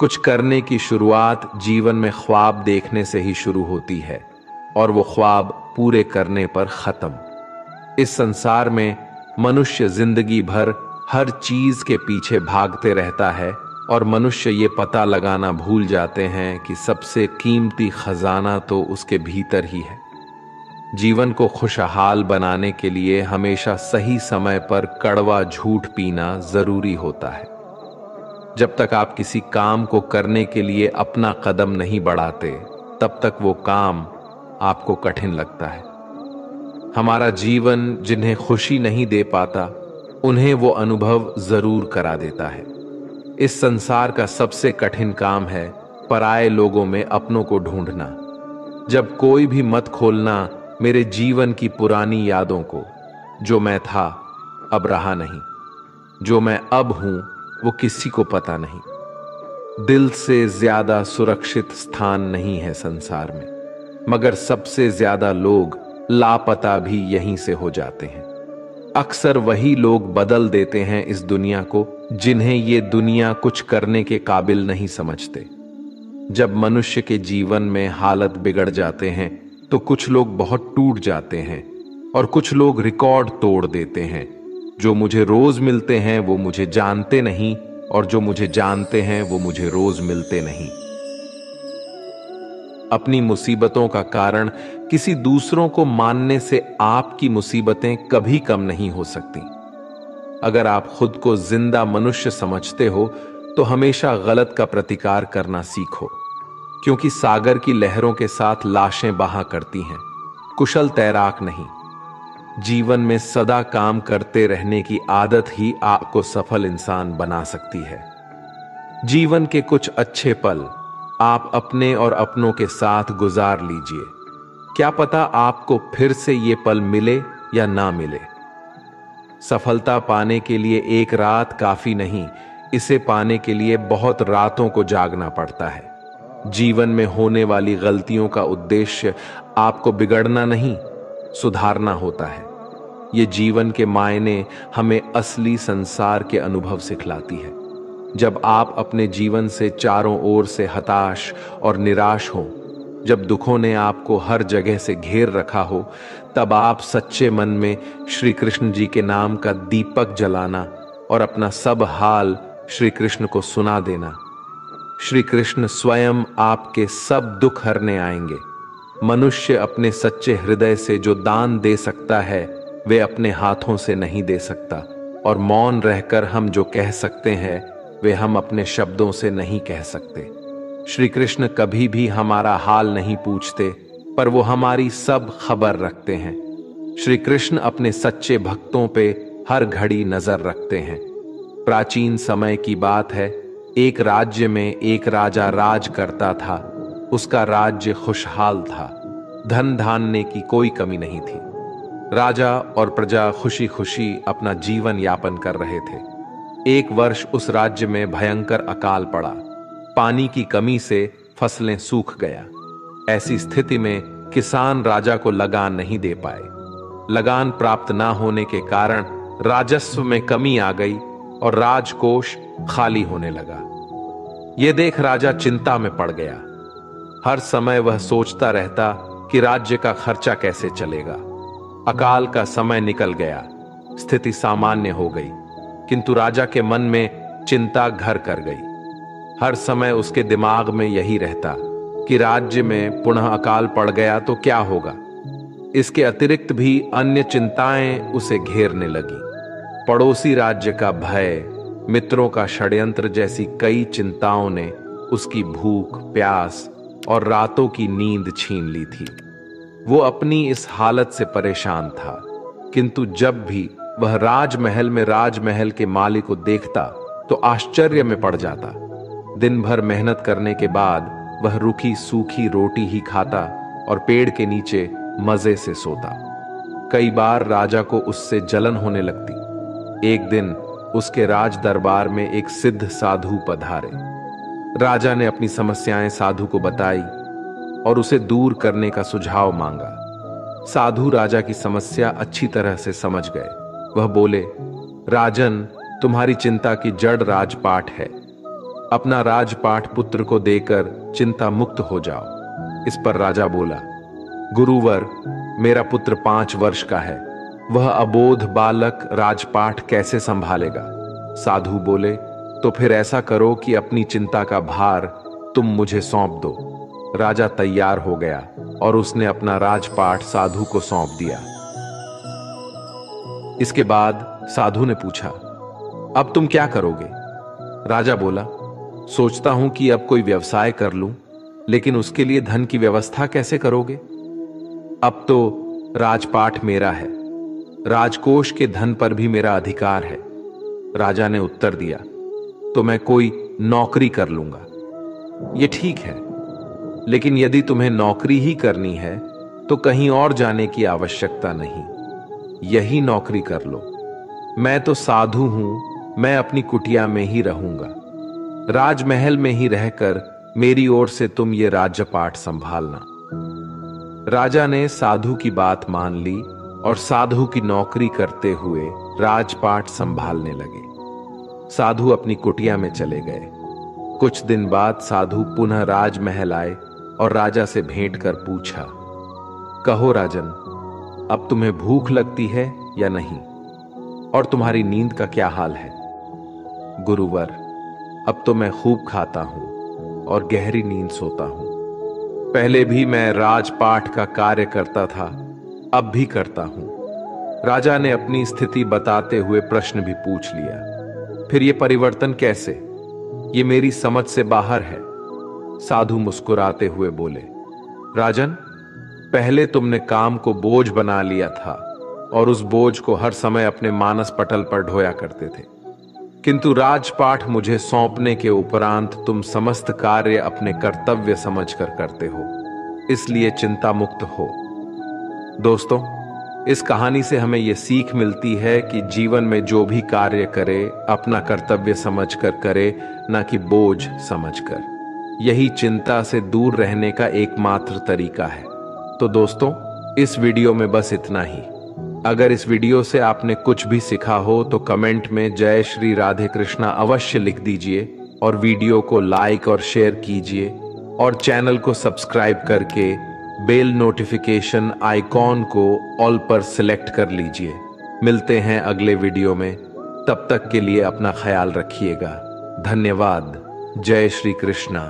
कुछ करने की शुरुआत जीवन में ख्वाब देखने से ही शुरू होती है और वो ख्वाब पूरे करने पर खत्म। इस संसार में मनुष्य जिंदगी भर हर चीज के पीछे भागते रहता है और मनुष्य ये पता लगाना भूल जाते हैं कि सबसे कीमती खजाना तो उसके भीतर ही है। जीवन को खुशहाल बनाने के लिए हमेशा सही समय पर कड़वा झूठ पीना जरूरी होता है। जब तक आप किसी काम को करने के लिए अपना कदम नहीं बढ़ाते, तब तक वो काम आपको कठिन लगता है। हमारा जीवन जिन्हें खुशी नहीं दे पाता, उन्हें वो अनुभव जरूर करा देता है। इस संसार का सबसे कठिन काम है पराये लोगों में अपनों को ढूंढना। जब कोई भी मत खोलना मेरे जीवन की पुरानी यादों को। जो मैं था अब रहा नहीं, जो मैं अब हूं वो किसी को पता नहीं। दिल से ज्यादा सुरक्षित स्थान नहीं है संसार में, मगर सबसे ज्यादा लोग लापता भी यहीं से हो जाते हैं। अक्सर वही लोग बदल देते हैं इस दुनिया को जिन्हें ये दुनिया कुछ करने के काबिल नहीं समझते। जब मनुष्य के जीवन में हालत बिगड़ जाते हैं तो कुछ लोग बहुत टूट जाते हैं और कुछ लोग रिकॉर्ड तोड़ देते हैं। जो मुझे रोज मिलते हैं वो मुझे जानते नहीं, और जो मुझे जानते हैं वो मुझे रोज मिलते नहीं। अपनी मुसीबतों का कारण किसी दूसरों को मानने से आपकी मुसीबतें कभी कम नहीं हो सकती। अगर आप खुद को जिंदा मनुष्य समझते हो तो हमेशा गलत का प्रतिकार करना सीखो, क्योंकि सागर की लहरों के साथ लाशें बहा करती हैं, कुशल तैराक नहीं। जीवन में सदा काम करते रहने की आदत ही आपको सफल इंसान बना सकती है। जीवन के कुछ अच्छे पल आप अपने और अपनों के साथ गुजार लीजिए। क्या पता आपको फिर से ये पल मिले या ना मिले। सफलता पाने के लिए एक रात काफी नहीं, इसे पाने के लिए बहुत रातों को जागना पड़ता है। जीवन में होने वाली गलतियों का उद्देश्य आपको बिगड़ना नहीं, सुधारना होता है। ये जीवन के मायने हमें असली संसार के अनुभव सिखलाती है। जब आप अपने जीवन से चारों ओर से हताश और निराश हो, जब दुखों ने आपको हर जगह से घेर रखा हो, तब आप सच्चे मन में श्री कृष्ण जी के नाम का दीपक जलाना और अपना सब हाल श्री कृष्ण को सुना देना। श्री कृष्ण स्वयं आपके सब दुख हरने आएंगे। मनुष्य अपने सच्चे हृदय से जो दान दे सकता है वे अपने हाथों से नहीं दे सकता, और मौन रहकर हम जो कह सकते हैं वे हम अपने शब्दों से नहीं कह सकते। श्री कृष्ण कभी भी हमारा हाल नहीं पूछते, पर वो हमारी सब खबर रखते हैं। श्री कृष्ण अपने सच्चे भक्तों पे हर घड़ी नजर रखते हैं। प्राचीन समय की बात है, एक राज्य में एक राजा राज करता था। उसका राज्य खुशहाल था, धन धान्य की कोई कमी नहीं थी। राजा और प्रजा खुशी खुशी अपना जीवन यापन कर रहे थे। एक वर्ष उस राज्य में भयंकर अकाल पड़ा। पानी की कमी से फसलें सूख गया। ऐसी स्थिति में किसान राजा को लगान नहीं दे पाए। लगान प्राप्त ना होने के कारण राजस्व में कमी आ गई और राजकोष खाली होने लगा। यह देख राजा चिंता में पड़ गया। हर समय वह सोचता रहता कि राज्य का खर्चा कैसे चलेगा। अकाल का समय निकल गया, स्थिति सामान्य हो गई, किंतु राजा के मन में चिंता घर कर गई। हर समय उसके दिमाग में यही रहता कि राज्य में पुनः अकाल पड़ गया तो क्या होगा। इसके अतिरिक्त भी अन्य चिंताएं उसे घेरने लगी। पड़ोसी राज्य का भय, मित्रों का षड्यंत्र जैसी कई चिंताओं ने उसकी भूख, प्यास और रातों की नींद छीन ली थी। वो अपनी इस हालत से परेशान था, किंतु जब भी वह राजमहल में राजमहल के मालिक को देखता तो आश्चर्य में पड़ जाता। दिन भर मेहनत करने के बाद वह रूखी सूखी रोटी ही खाता और पेड़ के नीचे मजे से सोता। कई बार राजा को उससे जलन होने लगती। एक दिन उसके राज दरबार में एक सिद्ध साधु पधारे। राजा ने अपनी समस्याएं साधु को बताई और उसे दूर करने का सुझाव मांगा। साधु राजा की समस्या अच्छी तरह से समझ गए। वह बोले, राजन, तुम्हारी चिंता की जड़ राजपाट है। अपना राजपाट पुत्र को देकर चिंता मुक्त हो जाओ। इस पर राजा बोला, गुरुवर, मेरा पुत्र 5 वर्ष का है। वह अबोध बालक राजपाट कैसे संभालेगा? साधु बोले, तो फिर ऐसा करो कि अपनी चिंता का भार तुम मुझे सौंप दो। राजा तैयार हो गया और उसने अपना राजपाट साधु को सौंप दिया। इसके बाद साधु ने पूछा, अब तुम क्या करोगे? राजा बोला, सोचता हूं कि अब कोई व्यवसाय कर लूं, लेकिन उसके लिए धन की व्यवस्था कैसे करोगे? अब तो राजपाट मेरा है, राजकोष के धन पर भी मेरा अधिकार है। राजा ने उत्तर दिया, तो मैं कोई नौकरी कर लूंगा। यह ठीक है, लेकिन यदि तुम्हें नौकरी ही करनी है तो कहीं और जाने की आवश्यकता नहीं, यही नौकरी कर लो। मैं तो साधु हूं, मैं अपनी कुटिया में ही रहूंगा। राजमहल में ही रहकर मेरी ओर से तुम ये राज्यपाट संभालना। राजा ने साधु की बात मान ली और साधु की नौकरी करते हुए राजपाट संभालने लगे। साधु अपनी कुटिया में चले गए। कुछ दिन बाद साधु पुनः राजमहल आए और राजा से भेंट कर पूछा, कहो राजन, अब तुम्हें भूख लगती है या नहीं? और तुम्हारी नींद का क्या हाल है? गुरुवर, अब तो मैं खूब खाता हूं और गहरी नींद सोता हूं। पहले भी मैं राजपाट का कार्य करता था, अब भी करता हूं। राजा ने अपनी स्थिति बताते हुए प्रश्न भी पूछ लिया, फिर ये परिवर्तन कैसे? ये मेरी समझ से बाहर है। साधु मुस्कुराते हुए बोले, राजन, पहले तुमने काम को बोझ बना लिया था और उस बोझ को हर समय अपने मानस पटल पर ढोया करते थे, किंतु राजपाट मुझे सौंपने के उपरांत तुम समस्त कार्य अपने कर्तव्य समझकर करते हो, इसलिए चिंता मुक्त हो। दोस्तों, इस कहानी से हमें यह सीख मिलती है कि जीवन में जो भी कार्य करे अपना कर्तव्य समझकर करे, न कि बोझ समझकर। यही चिंता से दूर रहने का एकमात्र तरीका है। तो दोस्तों, इस वीडियो में बस इतना ही। अगर इस वीडियो से आपने कुछ भी सीखा हो तो कमेंट में जय श्री राधे कृष्णा अवश्य लिख दीजिए और वीडियो को लाइक और शेयर कीजिए और चैनल को सब्सक्राइब करके बेल नोटिफिकेशन आइकॉन को ऑल पर सिलेक्ट कर लीजिए। मिलते हैं अगले वीडियो में, तब तक के लिए अपना ख्याल रखिएगा। धन्यवाद। जय श्री कृष्णा।